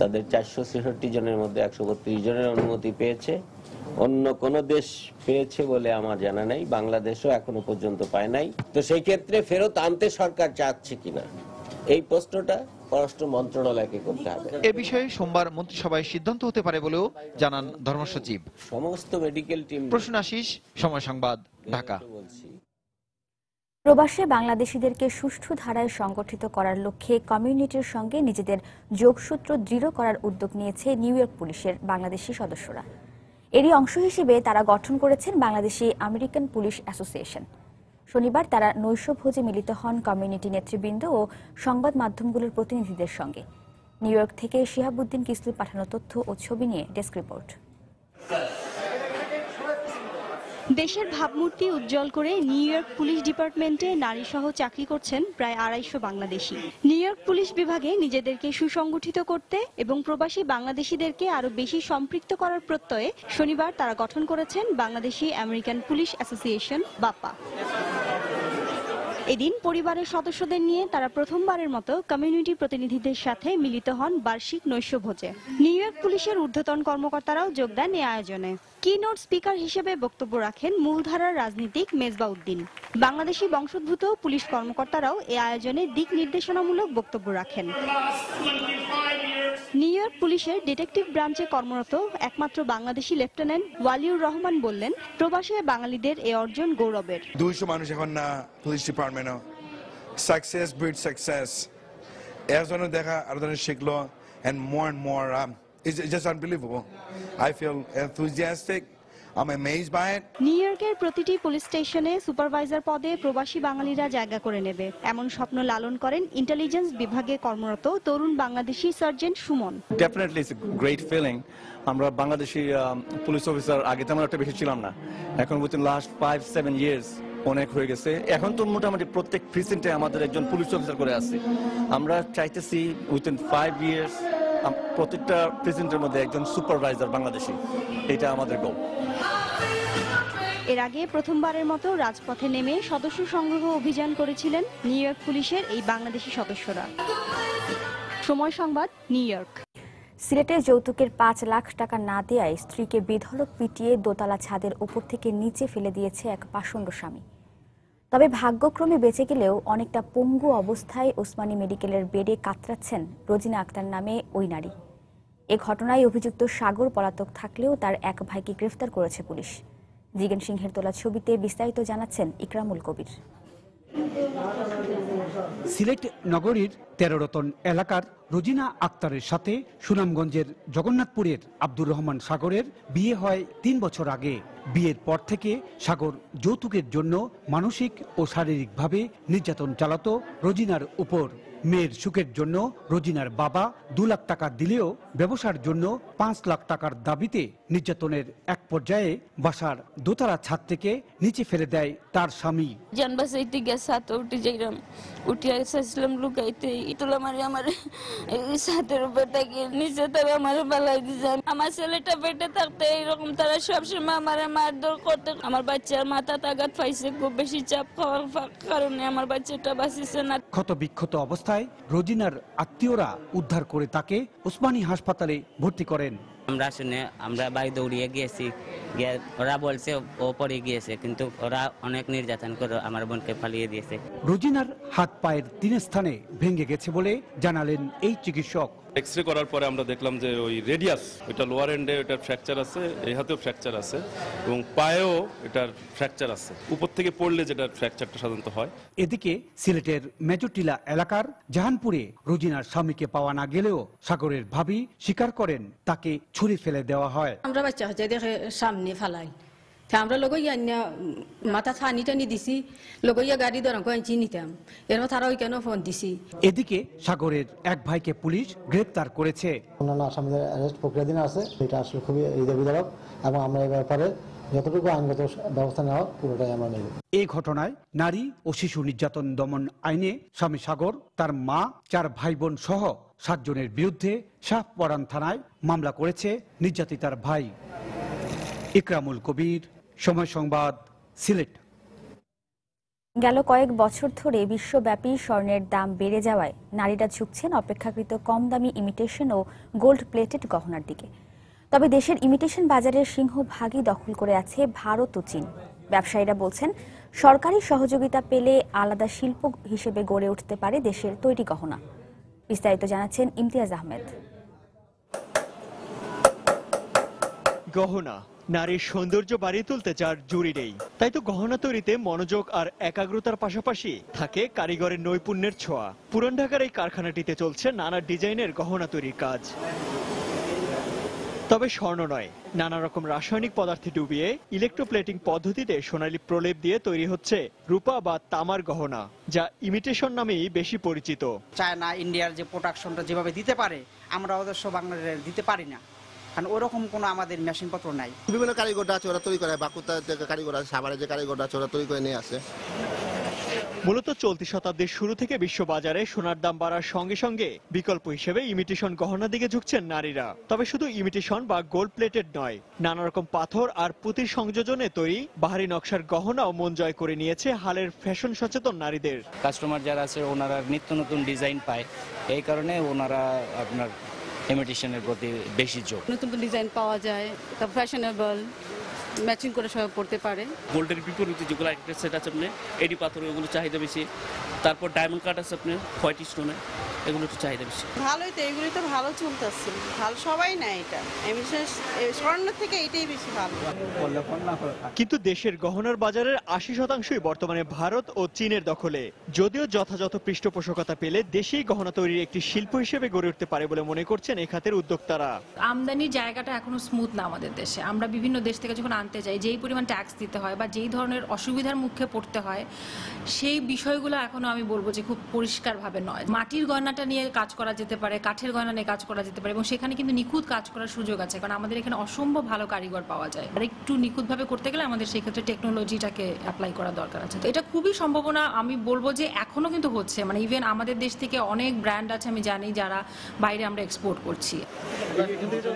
তাদের 466 জনের মধ্যে 132 জনের অনুমতি পেয়েছে। অন্য কোন দেশ পেয়েছে বলে আমার জানা নাই, বাংলাদেশও এখনো পর্যন্ত পায় নাই। তো সেই ক্ষেত্রে ফেরত আনতে সরকার চাচ্ছে কিনা এই প্রশ্নটা পররাষ্ট্র মন্ত্রণালয়কে করতে হবে। এ বিষয়ে সোমবার মন্ত্রিসভায় সিদ্ধান্ত হতে পারে বলেও জানান ধর্মসচিব। সমস্ত মেডিকেল টিম। প্রসূন আশিস, সময় সংবাদ, ঢাকা। প্রবাসে বাংলাদেশিদেরকে সুষ্ঠু ধারায় সংগঠিত করার লক্ষ্যে কমিউনিটির সঙ্গে নিজেদের যোগসূত্র দৃঢ় করার উদ্যোগ নিয়েছে নিউ ইয়র্ক পুলিশের বাংলাদেশি সদস্যরা। এরই অংশ হিসেবে তারা গঠন করেছেন বাংলাদেশি আমেরিকান পুলিশ অ্যাসোসিয়েশন। শনিবার তারা নৈশভোজে মিলিত হন কমিউনিটি নেতৃবৃন্দ ও সংবাদ মাধ্যমগুলোর প্রতিনিধিদের সঙ্গে। নিউ ইয়র্ক থেকে শিহাবুদ্দিন কিসলুর পাঠানো তথ্য ও ছবি নিয়ে ডেস্ক রিপোর্ট। দেশের ভাবমূর্তি উজ্জ্বল করে নিউ ইয়র্ক পুলিশ ডিপার্টমেন্টে নারীসহ চাকরি করছেন প্রায় ২৫০ বাংলাদেশি। নিউ ইয়র্ক পুলিশ বিভাগে নিজেদেরকে সুসংগঠিত করতে এবং প্রবাসী বাংলাদেশিদেরকে আরো বেশি সম্পৃক্ত করার প্রত্যয়ে শনিবার তারা গঠন করেছেন বাংলাদেশি আমেরিকান পুলিশ অ্যাসোসিয়েশন বাপা। এদিন পরিবারের সদস্যদের নিয়ে তারা প্রথমবারের মতো কমিউনিটি প্রতিনিধিদের সাথে মিলিত হন বার্ষিক নৈশভোজে। নিউ ইয়র্ক পুলিশের ঊর্ধ্বতন কর্মকর্তারাও যোগ দেন এই আয়োজনে। কিনোট স্পিকার হিসেবে বক্তব্য রাখেন মূলধারার রাজনীতিক মেজবাউদ্দিন। বাংলাদেশি বংশোদ্ভূত পুলিশ কর্মকর্তারাও এই আয়োজনে দিক নির্দেশনামূলক বক্তব্য রাখেন। নিউ ইয়র্ক পুলিশের ডিটেকটিভ ব্রাঞ্চে কর্মরত একমাত্র বাংলাদেশি লেফটেন্যান্ট ওয়ালিউর রহমান বললেন, প্রবাসী বাঙালিদের এই অর্জন গৌরবের। 200 মানুষ এখন না পুলিশ ডিপার্টমেন্টে সাকসেস ব্রিড সাকসেস এর জন্য দেখা আর ধরনের শিখলো and more it's just unbelievable. I feel enthusiastic. I'm amazed by it. New ইয়র্কের প্রতিটি পুলিশ স্টেশনে সুপারভাইজার পদে প্রবাসী বাঙালিরা জায়গা করে নেবে এমন স্বপ্ন লালন করেন ইন্টেলিজেন্স বিভাগে কর্মরত তরুণ Bangladeshi sergeant Suman. Definitely it's a great feeling. আমরা বাংলাদেশি পুলিশ অফিসার আগে তেমন একটা বেশি ছিলাম না, এখন within last 5-7 years অনেক হয়ে গেছে। এখন তো মোটামুটি প্রত্যেক প্রিসিডেন্টে আমাদের একজন পুলিশ অফিসার করে আছে। আমরা চাইতেছি within 5 years প্রত্যেকটা প্রেসিডেন্টের মধ্যে একজন সুপারভাইজার বাংলাদেশি, এটা আমাদের গোল। এর আগে প্রথমবারের মতো রাজপথে নেমে সদস্য সংগ্রহ অভিযান করেছিলেন নিউ ইয়র্ক পুলিশের এই বাংলাদেশি সদস্যরা। সময় সংবাদ, নিউ ইয়র্ক। সিলেটে যৌতুকের ৫ লাখ টাকা না দেয়ায় স্ত্রীকে বেধড়ক পিটিয়ে দোতলা ছাদের উপর থেকে নিচে ফেলে দিয়েছে এক পাষণ্ড স্বামী। তবে ভাগ্যক্রমে বেঁচে গেলেও অনেকটা পঙ্গু অবস্থায় ওসমানী মেডিকেলের বেডে কাতরাচ্ছেন রোজিনা আক্তার নামে ওই নারী। এ ঘটনায় অভিযুক্ত সাগর পলাতক থাকলেও তার এক ভাইকে গ্রেফতার করেছে পুলিশ। জিগেন সিংহের তোলা ছবিতে বিস্তারিত জানাচ্ছেন ইকরামুল কবির। সিলেট নগরীর ১৩ রতন এলাকার রোজিনা আক্তারের সাথে সুনামগঞ্জের জগন্নাথপুরের আব্দুর রহমান সাগরের বিয়ে হয় ৩ বছর আগে। বিয়ের পর থেকে সাগর যৌতুকের জন্য মানসিক ও শারীরিকভাবে নির্যাতন চালাতো রোজিনার উপর। মেয়ের সুখের জন্য রোজিনার বাবা 2 লাখ টাকা দিলেও ব্যবসার জন্য 5 লাখ টাকার দাবিতে নির্যাতনের এক পর্যায়ে বাসার দোতলা ছাদ থেকে নিচে ফেলে দেয় তার স্বামী। জান বাসাইতে গিয়ে সাথে উঠে যাইলাম, উঠে আসলাম লুকাইতে, ইটলা মারি আমার সাথের উপর থেকে নিচে তারা আমার বেলায় দিয়েছে। আমার ছেলেটা পেটে থাকতে এইরকম তারা সবসময় আমার মারধর করতে। আমার বাচ্চার মাথা আঘাত পাইছে, খুব বেশি চাপ খাওয়ার কারণে আমার বাচ্চাটা বাঁচিছে না। ক্ষত বিক্ষত অবস্থায় রোজিনার আত্মীয়রা উদ্ধার করে তাকে ওসমানী হাসপাতালে ভর্তি করেন। আমরা শুনে আমরা বাড়ি দৌড়িয়ে গিয়েছি, ওরা বলছে ও পরে গিয়েছে, কিন্তু ওরা অনেক নির্যাতন করে আমার বোনকে পালিয়ে দিয়েছে। রোজিনার হাত পায়ের 3 স্থানে ভেঙে গেছে বলে জানালেন এই চিকিৎসক। এক্সরে করার পরে আমরা দেখলাম যে ওই রেডিয়াস, ওইটা লোয়ার এন্ডে ওটার ফ্র্যাকচার আছে, এই হাতেও ফ্র্যাকচার আছে এবং পায়েও এটার ফ্র্যাকচার আছে। উপর থেকে পড়লে যেটা ফ্র্যাকচারটা সাধারণত হয়। এদিকে সিলেটের মেজরটিলা এলাকার জাহানপুরে রোজিনার স্বামীকে পাওয়া না গেলেও সাগরের ভাবি স্বীকার করেন তাকে ছুরি ফেলে দেওয়া হয়। আমরা বাচ্চা হচ্ছে দেখে সামনে ফালাই, আমরা লগইয়া মাথা ছানি টানি দিছি, লগইয়া গাড়ি ধরা কয়েছি নিতাম, এর তারা ওইখানে ফোন দিছি। এদিকে সাগরের এক ভাইকে পুলিশ গ্রেপ্তার করেছে। অন্যান্য আসামিদের অ্যারেস্ট প্রক্রিয়াধীন আছে, এটা আসলে খুবই হৃদয়বিদারক এবং আমরা এই ব্যাপারে যতটুকু আইনগত ব্যবস্থা নেওয়া পুরোটাই আমরা নেব। এই ঘটনায় নারী ও শিশু নির্যাতন দমন আইনে স্বামী সাগর, তার মা, 4 ভাই বোন সহ 7 জনের বিরুদ্ধে শাহপরান থানায় মামলা করেছে নির্যাতিতার ভাই। ইকরামুল কবির, সময় সংবাদ, সিলেট। গেল কয়েক বছর ধরে বিশ্বব্যাপী স্বর্ণের দাম বেড়ে যাওয়ায় নারীরা ঝুঁকছেন অপেক্ষাকৃত কম দামি ইমিটেশন ও গোল্ড প্লেটেড গহনার দিকে। তবে দেশের ইমিটেশন বাজারের সিংহভাগই দখল করে আছে ভারত ও চীন। ব্যবসায়ীরা বলছেন সরকারি সহযোগিতা পেলে আলাদা শিল্প হিসেবে গড়ে উঠতে পারে দেশের তৈরি গহনা। বিস্তারিত জানাচ্ছেন ইমতিয়াজ আহমেদ। গহনা নারীর সৌন্দর্য বাড়িয়ে তুলতে যার জুড়ি নেই, তাই তো গহনা তৈরিতে মনোযোগ আর একাগ্রতার পাশাপাশি থাকে কারিগরের নৈপুণ্যের ছোঁয়া। পুরান ঢাকার এই কারখানাটিতে চলছে নানা ডিজাইনের গহনা তৈরির কাজ। তবে স্বর্ণ নয়, নানা রকম রাসায়নিক পদার্থে ডুবিয়ে ইলেকট্রোপ্লেটিং পদ্ধতিতে সোনালী প্রলেপ দিয়ে তৈরি হচ্ছে রূপা বা তামার গহনা, যা ইমিটেশন নামেই বেশি পরিচিত। চায়না ইন্ডিয়ার যে প্রোডাকশনটা যেভাবে দিতে পারে, আমরা অবশ্য বাংলাদেশে দিতে পারি না, কারণ ওরকম কোনো আমাদের মেশিনপত্র নাই। বিভিন্ন কারিগররা আছে, ওরা তৈরি করে, বাঁকুড়ার যে কারিগর আছে, সাভারে যে কারিগররা আছে, ওরা তৈরি করে নিয়ে আসে। মূলত চলতি শতাব্দীর শুরু থেকে বিশ্ববাজারে সোনার দাম বাড়ার সঙ্গে সঙ্গে বিকল্প হিসেবে ইমিটেশন গহনার দিকে ঝুঁকছেন নারীরা। তবে শুধু ইমিটেশন বা গোল্ড প্লেটেড নয়, নানা রকম পাথর আর পুঁতির সংযোজনে তৈরি বাহারি নকশার গহনাও মন জয় করে নিয়েছে হালের ফ্যাশন সচেতন নারীদের। কাস্টমার যারা আছে ওনারা নিত্য নতুন ডিজাইন পায়, এই কারণে ওনারা আপনার ইমিটেশনের প্রতি বেশি ঝোঁক। নতুন নতুন ডিজাইন পাওয়া যায়, তারপর ফ্যাশনেবল, ম্যাচিং করে সবাই পড়তে পারে। গোল্ডের বিপরীতে যেগুলো একটা সেট আছে আপনার এডি পাথর, ওগুলো চাহিদা বেশি। তারপর ডায়মন্ড কাট আছে আপনার হোয়াইট স্টোনে, এগুলো একটু চাহিদা বেশি। ভালোই তো, এগুলি তো ভালো চলতেছে, ভালো সবাই নেয় এটা, স্বর্ণ থেকে এটাই বেশি ভালো। কিন্তু দেশের গহনার বাজারের 80% বর্তমানে ভারত ও চীনের দখলে। যদিও যথাযথ পৃষ্ঠপোষকতা পেলে দেশেই গহনা তৈরির একটি শিল্প হিসেবে গড়ে উঠতে পারে বলে মনে করছেন এই খাতের উদ্যোক্তারা। আমদানির জায়গাটা এখনো স্মুথ না আমাদের দেশে। আমরা বিভিন্ন দেশ থেকে যখন আনতে যাই, যেই পরিমাণ ট্যাক্স দিতে হয় বা যেই ধরনের অসুবিধার মুখে পড়তে হয়, সেই বিষয়গুলো এখনো আমি বলবো যে খুব পরিষ্কারভাবে নয়। মাটির গয়নাটা নিয়ে কাজ করা যেতে পারে, কাঠের গয়না নিয়ে কাজ করা যেতে পারে, এবং সেখানে কিন্তু নিখুঁত কাজ করার সুযোগ আছে, কারণ আমাদের এখানে অসম্ভব ভালো কারিগর পাওয়া যায়। আর একটু নিখুঁতভাবে করতে গেলে আমাদের সেই ক্ষেত্রে টেকনোলজিটাকে অ্যাপ্লাই করা দরকার আছে। তো এটা খুবই সম্ভাবনা, আমি বলবো যে এখনো কিন্তু হচ্ছে। মানে ইভেন আমাদের দেশ থেকে অনেক ব্র্যান্ড আছে আমি জানি যারা বাইরে আমরা এক্সপোর্ট করছি।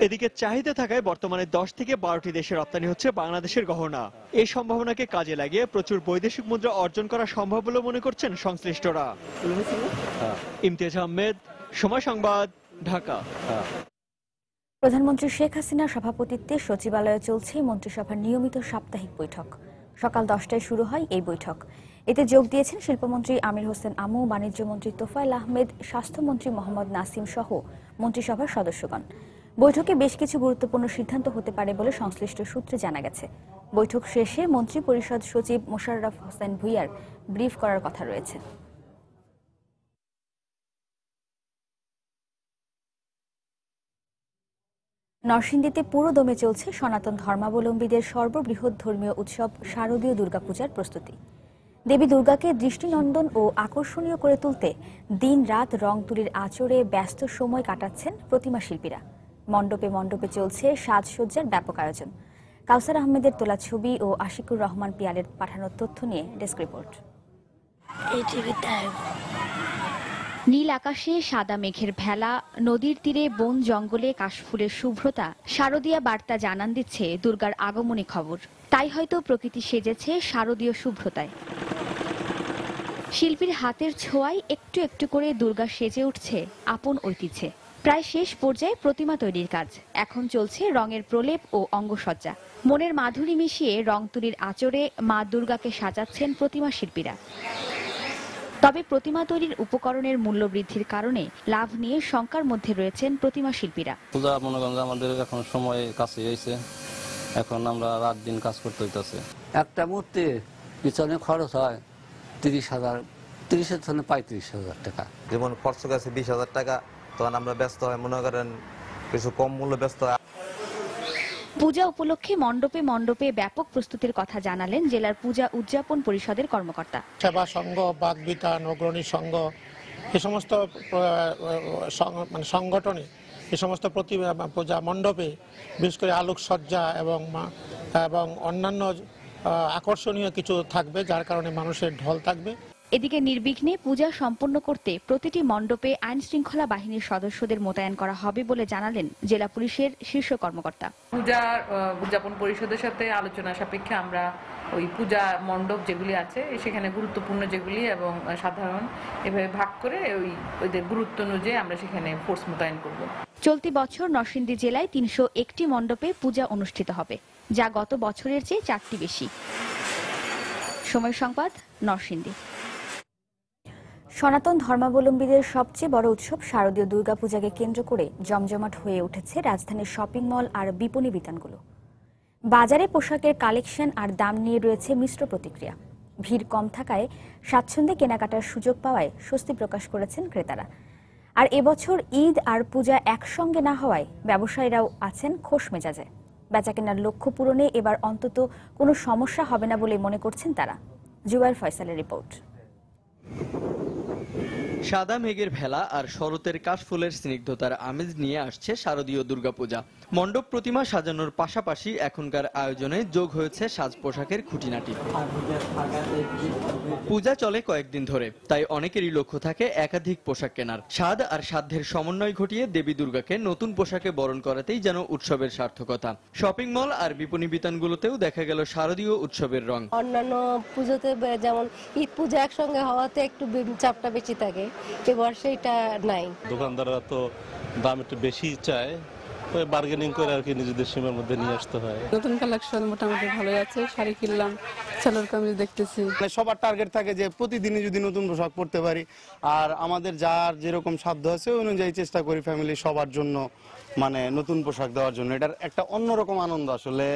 এদিকে চাহিদা থাকায় বর্তমানে 10 থেকে 12টি দেশে রপ্তানি হচ্ছে বাংলাদেশের গহনা। এই সম্ভাবনাকে কাজে লাগিয়ে প্রচুর বৈদেশিক মুদ্রা অর্জন করা সম্ভব বলে মনে করছেন সংশ্লিষ্টরা। ইমতিয়াজ আহমেদ, সময় সংবাদ, ঢাকা। প্রধানমন্ত্রী শেখ হাসিনার সভাপতিত্বে সচিবালয়ে চলছে মন্ত্রিসভার নিয়মিত সাপ্তাহিক বৈঠক। সকাল 10টায় শুরু হয় এই বৈঠক। এতে যোগ দিয়েছেন শিল্পমন্ত্রী আমির হোসেন আমু, বাণিজ্যমন্ত্রী তোফায়েল আহমেদ, স্বাস্থ্যমন্ত্রী মোহাম্মদ নাসিম সহ মন্ত্রিসভার সদস্যগণ। বৈঠকে বেশ কিছু গুরুত্বপূর্ণ সিদ্ধান্ত হতে পারে বলে সংশ্লিষ্ট সূত্রে জানা গেছে। বৈঠক শেষে মন্ত্রী পরিষদ সচিব মোশাররফ হোসেন ভূঁইয়ার ব্রিফ করার কথা রয়েছে। নরসিংদীতে পুরো দমে চলছে সনাতন ধর্মাবলম্বীদের সর্ববৃহৎ ধর্মীয় উৎসব শারদীয় দুর্গাপূজার প্রস্তুতি। দেবী দুর্গাকে দৃষ্টিনন্দন ও আকর্ষণীয় করে তুলতে দিন-রাত রং তুলির আঁচড়ে ব্যস্ত সময় কাটাচ্ছেন প্রতিমা শিল্পীরা। মণ্ডপে মণ্ডপে চলছে সাজসজ্জার ব্যাপক আয়োজন। কাউসার আহমেদের তোলা ছবি ও আশিকুর রহমান পিয়ালের পাঠানো তথ্য নিয়ে ডেস্ক রিপোর্ট। নীল আকাশে সাদা মেঘের ভেলা, নদীর তীরে বন জঙ্গলে কাশফুলের শুভ্রতা শারদীয়া বার্তা জানান দিচ্ছে দুর্গার আগমনী খবর। তাই হয়তো প্রকৃতি সেজেছে শারদীয় শুভ্রতায়। শিল্পীর হাতের ছোঁয়ায় একটু একটু করে দুর্গা সেজে উঠছে আপন ঐতিহ্যে। প্রায় শেষ পর্যায়ে প্রতিমা তৈরির কাজ। এখন চলছে রঙের প্রলেপ ও অঙ্গসজ্জা। মনের মাধুরী মিশিয়ে রং তুলির আঁচড়ে মা দুর্গাকে সাজাচ্ছেন প্রতিমা শিল্পীরা। তবে প্রতিমা তৈরির উপকরণের মূল্য বৃদ্ধির কারণে লাভ নিয়ে শঙ্কার মধ্যে রয়েছেন প্রতিমা শিল্পীরা। পূজা মনে করেন আমাদের এখন সময় কাছে হয়েছে, এখন আমরা রাত দিন কাজ করতে হইতেছে। একটা মূর্তি পিছনে খরচ হয় 30,000, 30-এর জন্য 35,000 টাকা। যেমন খরচ গেছে 20,000 টাকা, তখন আমরা ব্যস্ত হয় মনে করেন কিছু কম মূল্য ব্যস্ত হয়। পূজা উপলক্ষে মণ্ডপে মণ্ডপে ব্যাপক প্রস্তুতির কথা জানালেন জেলার পূজা উদযাপন পরিষদের কর্মকর্তা। সেবা সংঘ, বাগবিতান, অগ্রণী সংঘ, এই সমস্ত সংগঠনে এই সমস্ত পূজা মণ্ডপে বিশেষ করে আলোকসজ্জা এবং অন্যান্য আকর্ষণীয় কিছু থাকবে, যার কারণে মানুষের ঢল থাকবে। এদিকে নির্বিঘ্নে পূজা সম্পন্ন করতে প্রতিটি মণ্ডপে আইন শৃঙ্খলা বাহিনীর সদস্যদের মোতায়েন করা হবে বলে জানালেন জেলা পুলিশের শীর্ষ কর্মকর্তা। পূজা উদযাপন পরিষদের সাথে আলোচনা সাপেক্ষে আমরা ওই পূজা মণ্ডপ যেগুলি আছে সেখানে গুরুত্বপূর্ণ যেগুলি এবং সাধারণ এভাবে ভাগ করে ওদের গুরুত্ব অনুযায়ী আমরা সেখানে ফোর্স মোতায়েন করব। চলতি বছর নরসিংদী জেলায় 301টি মণ্ডপে পূজা অনুষ্ঠিত হবে, যা গত বছরের চেয়ে 4টি বেশি। সময় সংবাদ, নরসিংদী। সনাতন ধর্মাবলম্বীদের সবচেয়ে বড় উৎসব শারদীয় দুর্গাপূজাকে কেন্দ্র করে জমজমাট হয়ে উঠেছে রাজধানীর শপিং মল আর বিপণী বিতানগুলো। বাজারে পোশাকের কালেকশন আর দাম নিয়ে রয়েছে মিশ্র প্রতিক্রিয়া। ভিড় কম থাকায় স্বাচ্ছন্দ্যে কেনাকাটার সুযোগ পাওয়ায় স্বস্তি প্রকাশ করেছেন ক্রেতারা। আর এবছর ঈদ আর পূজা একসঙ্গে না হওয়ায় ব্যবসায়ীরাও আছেন খোশ মেজাজে। বেচাকেনার লক্ষ্য পূরণে এবার অন্তত কোনো সমস্যা হবে না বলে মনে করছেন তারা। জুবাইর ফয়সালের রিপোর্ট। সাদা মেঘের ভেলা আর শরতের কাশফুলের স্নিগ্ধতার আমেজ নিয়ে আসছে শারদীয় দুর্গাপূজা। মণ্ডপ প্রতিমা সাজানোর পাশাপাশি এখনকার আয়োজনে যোগ হয়েছে সাজ পোশাকের খুঁটিনাটি। পূজা চলে কয়েকদিন ধরে, তাই অনেকেরই লক্ষ্য থাকে একাধিক পোশাক কেনার। স্বাদ আর সাধ্যের সমন্বয় ঘটিয়ে দেবী দুর্গাকে নতুন পোশাকে বরণ করাতেই যেন উৎসবের সার্থকতা। শপিং মল আর বিপণী বিতানগুলোতেও দেখা গেল শারদীয় উৎসবের রং। অন্যান্য পুজোতে যেমন ঈদ পূজা একসঙ্গে হওয়াতে একটু চাপটা বেশি থাকে, এবার সেটা নাই। দোকানদাররা তো দাম একটু বেশি চায়, বার্গেনিং করে আর কি নিজেদের সীমার মধ্যে নিয়ে আসতে হয়। নতুন কালেকশন মোটামুটি ভালোই আছে, শাড়ি কিনলাম, সালোয়ার কামিজ দেখতেছি। সবার টার্গেট থাকে যে প্রতিদিনই যদি নতুন পোশাক পরতে পারি, আর আমাদের যার যেরকম সাধ্য আছে ওই অনুযায়ী চেষ্টা করি ফ্যামিলি সবার জন্য নতুন পোশাক দেওয়ার জন্য। এটার একটা অন্যরকম আনন্দ আসলে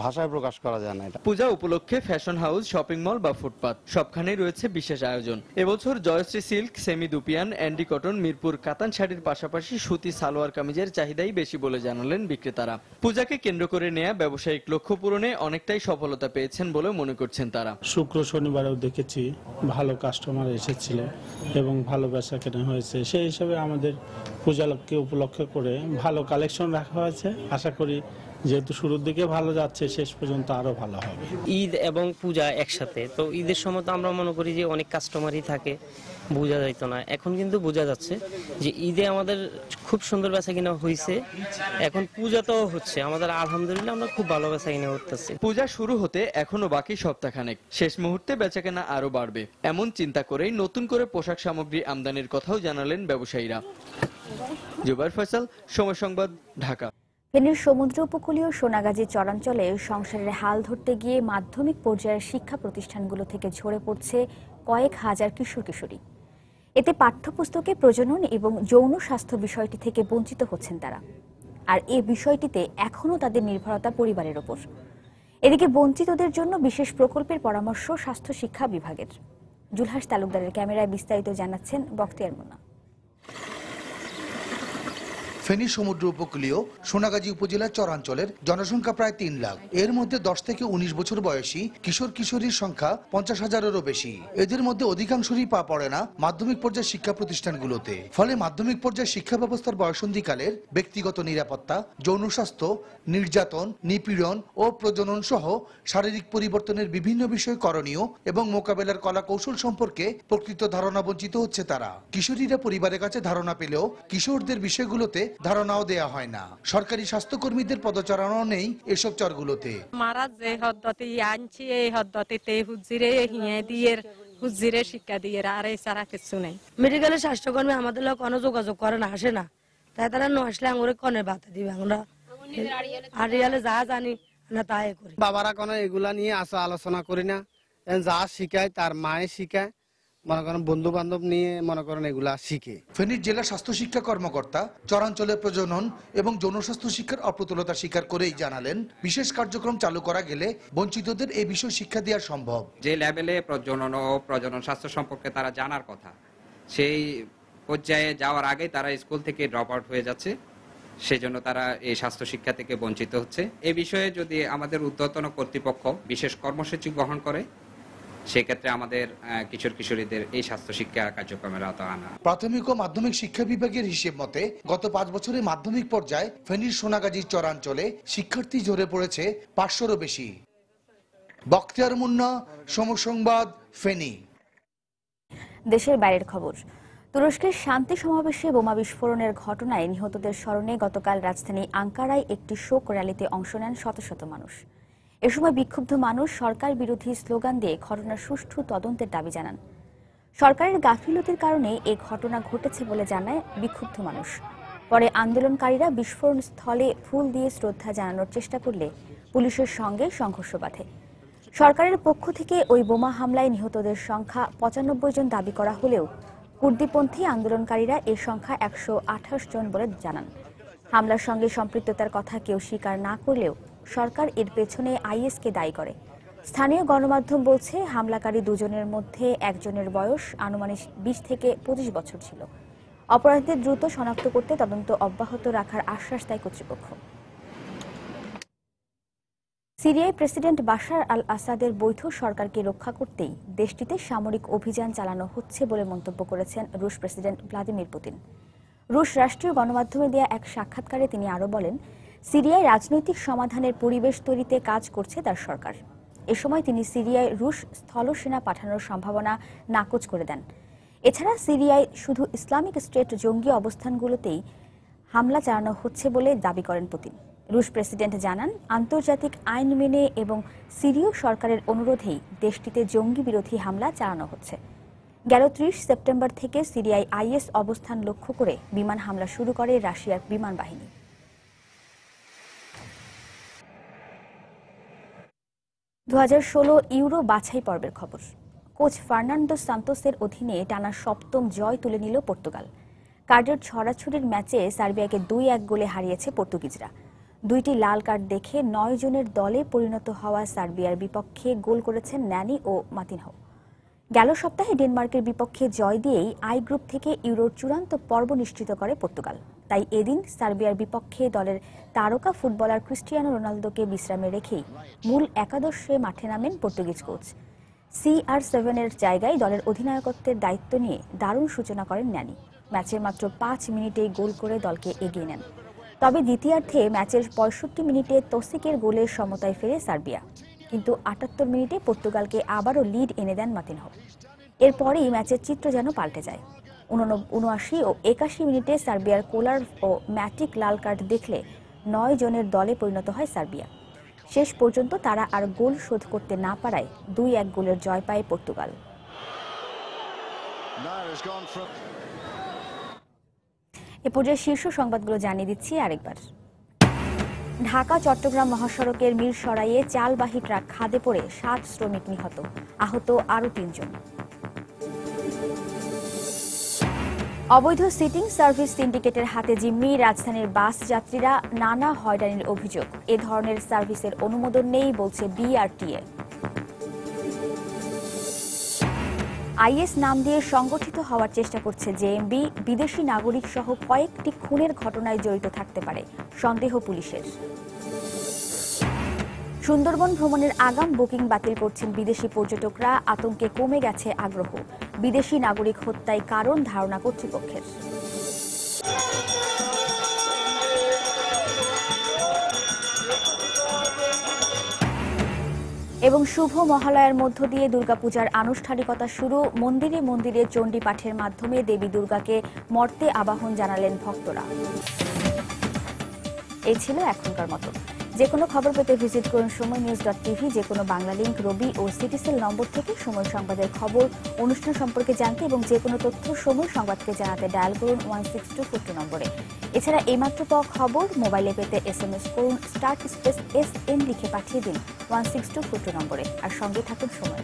ভাষায় প্রকাশ করা যায় না। এটা পূজা উপলক্ষে ফ্যাশন হাউস, শপিং মল বা ফুটপাত সবখানেই রয়েছে বিশেষ আয়োজন। এবছর Jayashree silk, semi dupion, Andy cotton, Mirpur কাতান শাড়ির পাশাপাশি সুতি সালোয়ার কামিজের চাহিদাই বেশি বলে জানালেন বিক্রেতারা। পূজাকে কেন্দ্র করে নেয়া ব্যবসায়িক লক্ষ্য পূরণে অনেকটাই সফলতা পেয়েছেন বলে মনে করছেন তারা। শুক্র শনিবারেও দেখেছি ভালো কাস্টমার এসেছিল এবং ভালো বেচা কেনা হয়েছে। সেই হিসাবে আমাদের পূজাকে উপলক্ষ করে ভালো কালেকশন রাখা হয়েছে। আশা করি যেহেতু শুরুর দিকে ভালো যাচ্ছে, শেষ পর্যন্ত আরো ভালো হবে। ঈদ এবং পূজা একসাথে, তো ঈদের সময় তো আমরা মনে করি যে অনেক কাস্টমারই থাকে, বোঝা যাইতো না। এখন কিন্তু বোঝা যাচ্ছে যে ঈদে আমাদের খুব সুন্দর বেচা কিনা হয়েছে, এখন পূজা তো হচ্ছে আমাদের আলহামদুলিল্লাহ, আমরা খুব ভালো বেচা কিনা করতেছি। পূজা শুরু হতে এখনো বাকি সপ্তাহখানেক, শেষ মুহূর্তে বেচাকেনা আরো বাড়বে এমন চিন্তা করেই নতুন করে পোশাক সামগ্রী আমদানির কথাও জানালেন ব্যবসায়ীরা। জুবাইর ফয়সাল, সময় সংবাদ, ঢাকা। ফেনীর সমুদ্র উপকূলীয় সোনাগাজী চরাঞ্চলে সংসারের হাল ধরতে গিয়ে মাধ্যমিক পর্যায়ের শিক্ষা প্রতিষ্ঠানগুলো থেকে ঝরে পড়ছে কয়েক হাজার কিশোর কিশোরী। এতে পাঠ্যপুস্তকে প্রজনন এবং যৌন স্বাস্থ্য বিষয়টি থেকে বঞ্চিত হচ্ছেন তারা। আর এই বিষয়টিতে এখনও তাদের নির্ভরতা পরিবারের ওপর। এদিকে বঞ্চিতদের জন্য বিশেষ প্রকল্পের পরামর্শ স্বাস্থ্য শিক্ষা বিভাগের। জুলহাস তালুকদারের ক্যামেরায় বিস্তারিত জানাচ্ছেন বখতিয়ার মোনা। ফেনী সমুদ্র উপকূলীয় সোনাগাজী উপজেলার চরাঞ্চলের জনসংখ্যা প্রায় ৩ লাখ। এর মধ্যে 10 থেকে 19 বছর বয়সী কিশোর কিশোরীর সংখ্যা 50,000-এরও বেশি। এদের মধ্যে অধিকাংশই পা পড়ে না মাধ্যমিক পর্যায়ের শিক্ষা প্রতিষ্ঠানগুলোতে। ফলে মাধ্যমিক পর্যায়ের শিক্ষা ব্যবস্থার বয়সন্ধিকালের ব্যক্তিগত নিরাপত্তা, যৌন স্বাস্থ্য, নির্যাতন, নিপীড়ন ও প্রজনন সহ শারীরিক পরিবর্তনের বিভিন্ন বিষয় করণীয় এবং মোকাবেলার কলা কৌশল সম্পর্কে প্রকৃত ধারণা বঞ্চিত হচ্ছে তারা। কিশোরীরা পরিবারের কাছে ধারণা পেলেও কিশোরদের বিষয়গুলোতে ধারণাও দেয়া হয় না। সরকারি স্বাস্থ্যকর্মীদের পদচারণাও নেই এসব চরগুলোতে। মারা যে পদ্ধতি আনছি এই পদ্ধতিতে হুজিরে হিয়ে দিয়ে হুজিরে শিক্ষা দিয়ে আর এই সারা কিছু নেই। মেডিকেলের স্বাস্থ্যকর্মী আমাদের লোক কোনো যোগাযোগ করে না, আসে না, তাই তারা ন আসলে আঙুরে কনে বাতা দিবে। আমরা আড়িয়ালে যা জানি না তাই করি। বাবারা কোনো এগুলা নিয়ে আলোচনা করি না, যা শিখায় তার মায়ে শিখায়, মনে করেন বন্ধু বান্ধব নিয়ে মনে করেন এগুলা শিখে। ফেনীর জেলা স্বাস্থ্য শিক্ষা কর্মকর্তা চরাঞ্চলে প্রজনন এবং জনস্বাস্থ্য শিক্ষার অপ্রতুলতা স্বীকার করেই জানালেন, বিশেষ কার্যক্রম চালু করা গেলে বঞ্চিতদের এই বিষয় শিক্ষা দেওয়া সম্ভব। যে লেভেলে প্রজনন ও প্রজনন স্বাস্থ্য সম্পর্কে তারা জানার কথা, সেই পর্যায়ে যাওয়ার আগে তারা স্কুল থেকে ড্রপ আউট হয়ে যাচ্ছে, সেজন্য তারা এই স্বাস্থ্য শিক্ষা থেকে বঞ্চিত হচ্ছে। এই বিষয়ে যদি আমাদের ঊর্ধ্বতন কর্তৃপক্ষ বিশেষ কর্মসূচি গ্রহণ করে, সেক্ষেত্রে আমাদের কিশোর কিশোরীদের এই স্বাস্থ্য শিক্ষা কার্যক্রমের আওতায় আনা। প্রাথমিক ও মাধ্যমিক শিক্ষা বিভাগের হিসেব মতে গত 5 বছরে মাধ্যমিক পর্যায়ে ফেনীর সোনাগাজীর চরাঞ্চলে শিক্ষার্থী ঝরে পড়েছে 500-রও বেশি। বখতিয়ার মুন্না, সমসংবাদ, ফেনী। দেশের বাইরের খবর। তুরস্কের শান্তি সমাবেশে বোমা বিস্ফোরণের ঘটনায় নিহতদের স্মরণে গতকাল রাজধানী আঙ্কারায় একটি শোক র্যালিতে অংশ নেন শত শত মানুষ। এ সময় বিক্ষুব্ধ মানুষ সরকার বিরোধী স্লোগান দিয়ে ঘটনার সুষ্ঠু তদন্তের দাবি জানান। সরকারের গাফিলতির কারণে এই ঘটনা ঘটেছে বলে জানায় বিক্ষুব্ধ মানুষ। পরে আন্দোলনকারীরা বিস্ফোরণ স্থলে ফুল দিয়ে শ্রদ্ধা জানানোর চেষ্টা করলে পুলিশের সঙ্গে সংঘর্ষ বাধে। সরকারের পক্ষ থেকে ওই বোমা হামলায় নিহতদের সংখ্যা 95 জন দাবি করা হলেও কুর্দিপন্থী আন্দোলনকারীরা এর সংখ্যা 128 জন বলে জানান। হামলার সঙ্গে সম্পৃক্ততার কথা কেউ স্বীকার না করলেও সরকার এর পেছনে আইএসকে দায়ী করে। স্থানীয় গণমাধ্যম বলছে, হামলাকারী দুজনের মধ্যে একজনের বয়স আনুমানিক 20 থেকে 25 বছর ছিল। অপরাধীদের দ্রুত শনাক্ত করতে তদন্ত অব্যাহত রাখার আশ্বাস দেয় কর্তৃপক্ষ। সিরিয়ায় প্রেসিডেন্ট বাশার আল আসাদের বৈধ সরকারকে রক্ষা করতেই দেশটিতে সামরিক অভিযান চালানো হচ্ছে বলে মন্তব্য করেছেন রুশ প্রেসিডেন্ট ভ্লাদিমির পুতিন। রুশ রাষ্ট্রীয় গণমাধ্যমে দেয়া এক সাক্ষাৎকারে তিনি আরও বলেন, সিরিয়ায় রাজনৈতিক সমাধানের পরিবেশ তৈরিতে কাজ করছে তার সরকার। এ সময় তিনি সিরিয়ায় রুশ স্থলসেনা পাঠানোর সম্ভাবনা নাকচ করে দেন। এছাড়া সিরিয়ায় শুধু ইসলামিক স্টেট জঙ্গি অবস্থানগুলোতেই হামলা চালানো হচ্ছে বলে দাবি করেন পুতিন। রুশ প্রেসিডেন্ট জানান, আন্তর্জাতিক আইন মেনে এবং সিরীয় সরকারের অনুরোধেই দেশটিতে জঙ্গি বিরোধী হামলা চালানো হচ্ছে। গেল 30 সেপ্টেম্বর থেকে সিরিয়ায় আইএস অবস্থান লক্ষ্য করে বিমান হামলা শুরু করে রাশিয়ার বিমান বাহিনী। ইউরো বাছাই পর্বের খবর। কোচ ফার্নান্দো সান্তোসের অধীনে টানা 7ম জয় তুলে নিল পর্তুগাল। কার্ডের ছড়াছড়ির ম্যাচে সার্বিয়াকে 2-1 গোলে হারিয়েছে পর্তুগিজরা। 2টি লাল কার্ড দেখে 9 জনের দলে পরিণত হওয়া সার্বিয়ার বিপক্ষে গোল করেছেন ন্যানি ও মাতিনহো। গেল সপ্তাহে ডেনমার্কের বিপক্ষে জয় দিয়েই আই গ্রুপ থেকে ইউরোর চূড়ান্ত পর্ব নিশ্চিত করে পর্তুগাল। তাই এদিন সার্বিয়ার বিপক্ষে দলের তারকা ফুটবলার ক্রিস্টিয়ানো রোনালদোকে বিশ্রামে রেখেই মূল একাদশে মাঠে নামেন পর্তুগিজ কোচ। CR7-এর জায়গায় দলের অধিনায়কত্বের দায়িত্ব নিয়ে দারুণ সূচনা করেন ন্যানি। ম্যাচের মাত্র 5 মিনিটেই গোল করে দলকে এগিয়ে নেন। তবে দ্বিতীয়ার্ধে ম্যাচের 65 মিনিটে তোসিকের গোলের সমতায় ফেরে সার্বিয়া, কিন্তু 78 মিনিটে পর্তুগালকে আবারও লিড এনে দেন মাতিনহো। এরপরেই ম্যাচের চিত্র যেন পাল্টে যায়। 79 ও 81 মিনিটে সার্বিয়ার কোলার ও ম্যাটিক লাল কার্ড দেখলে 9 জনের দলে পরিণত হয় সার্বিয়া। শেষ পর্যন্ত তারা আর গোল শোধ করতে না পারায় 2-1 গোলের জয় পায় পর্তুগাল। এ পর্যায়ে শীর্ষ সংবাদগুলো জানিয়ে দিচ্ছি আরেকবার। ঢাকা চট্টগ্রাম মহাসড়কের মিরসরাইয়ে চালবাহী ট্রাক খাদে পড়ে 7 শ্রমিক নিহত, আহত আরও 3 জন। অবৈধ সিটিং সার্ভিস সিন্ডিকেটের হাতে জিম্মি রাজধানীর বাস যাত্রীরা নানা হয়রানির অভিযোগ। এ ধরনের সার্ভিসের অনুমোদন নেই বলছে BRTA। আইএস নাম দিয়ে সংগঠিত হওয়ার চেষ্টা করছে জেএমবি। বিদেশি নাগরিক সহ কয়েকটি খুনের ঘটনায় জড়িত থাকতে পারে সন্দেহ পুলিশের। সুন্দরবন ভ্রমণের আগাম বুকিং বাতিল করছেন বিদেশি পর্যটকরা। আতঙ্কে কমে গেছে আগ্রহ। বিদেশি নাগরিক হত্যায় কারণ ধারণা কর্তৃপক্ষের। এবং শুভ মহালয়ার মধ্য দিয়ে দুর্গাপূজার আনুষ্ঠানিকতা শুরু। মন্দিরে মন্দিরে চণ্ডী পাঠের মাধ্যমে দেবী দুর্গাকে মর্তে আবাহন জানালেন ভক্তরা। এই ছিল এখনকার মতো। যে কোনো খবর পেতে ভিজিট করুন সময়নিউজ.tv। যে কোনো বাংলা লিংক, রবি ও সিটিসেল নম্বর থেকে সময় সংবাদের খবর, অনুষ্ঠান সম্পর্কে জানতে এবং যে কোনো তথ্য সময় সংবাদকে জানাতে ডায়াল করুন 16242 নম্বরে। এছাড়া এইমাত্র পাওয়া খবর মোবাইলে পেতে SMS করুন *SN লিখে পাঠিয়ে দিন 16242 নম্বরে। আর সঙ্গে থাকুন সময়।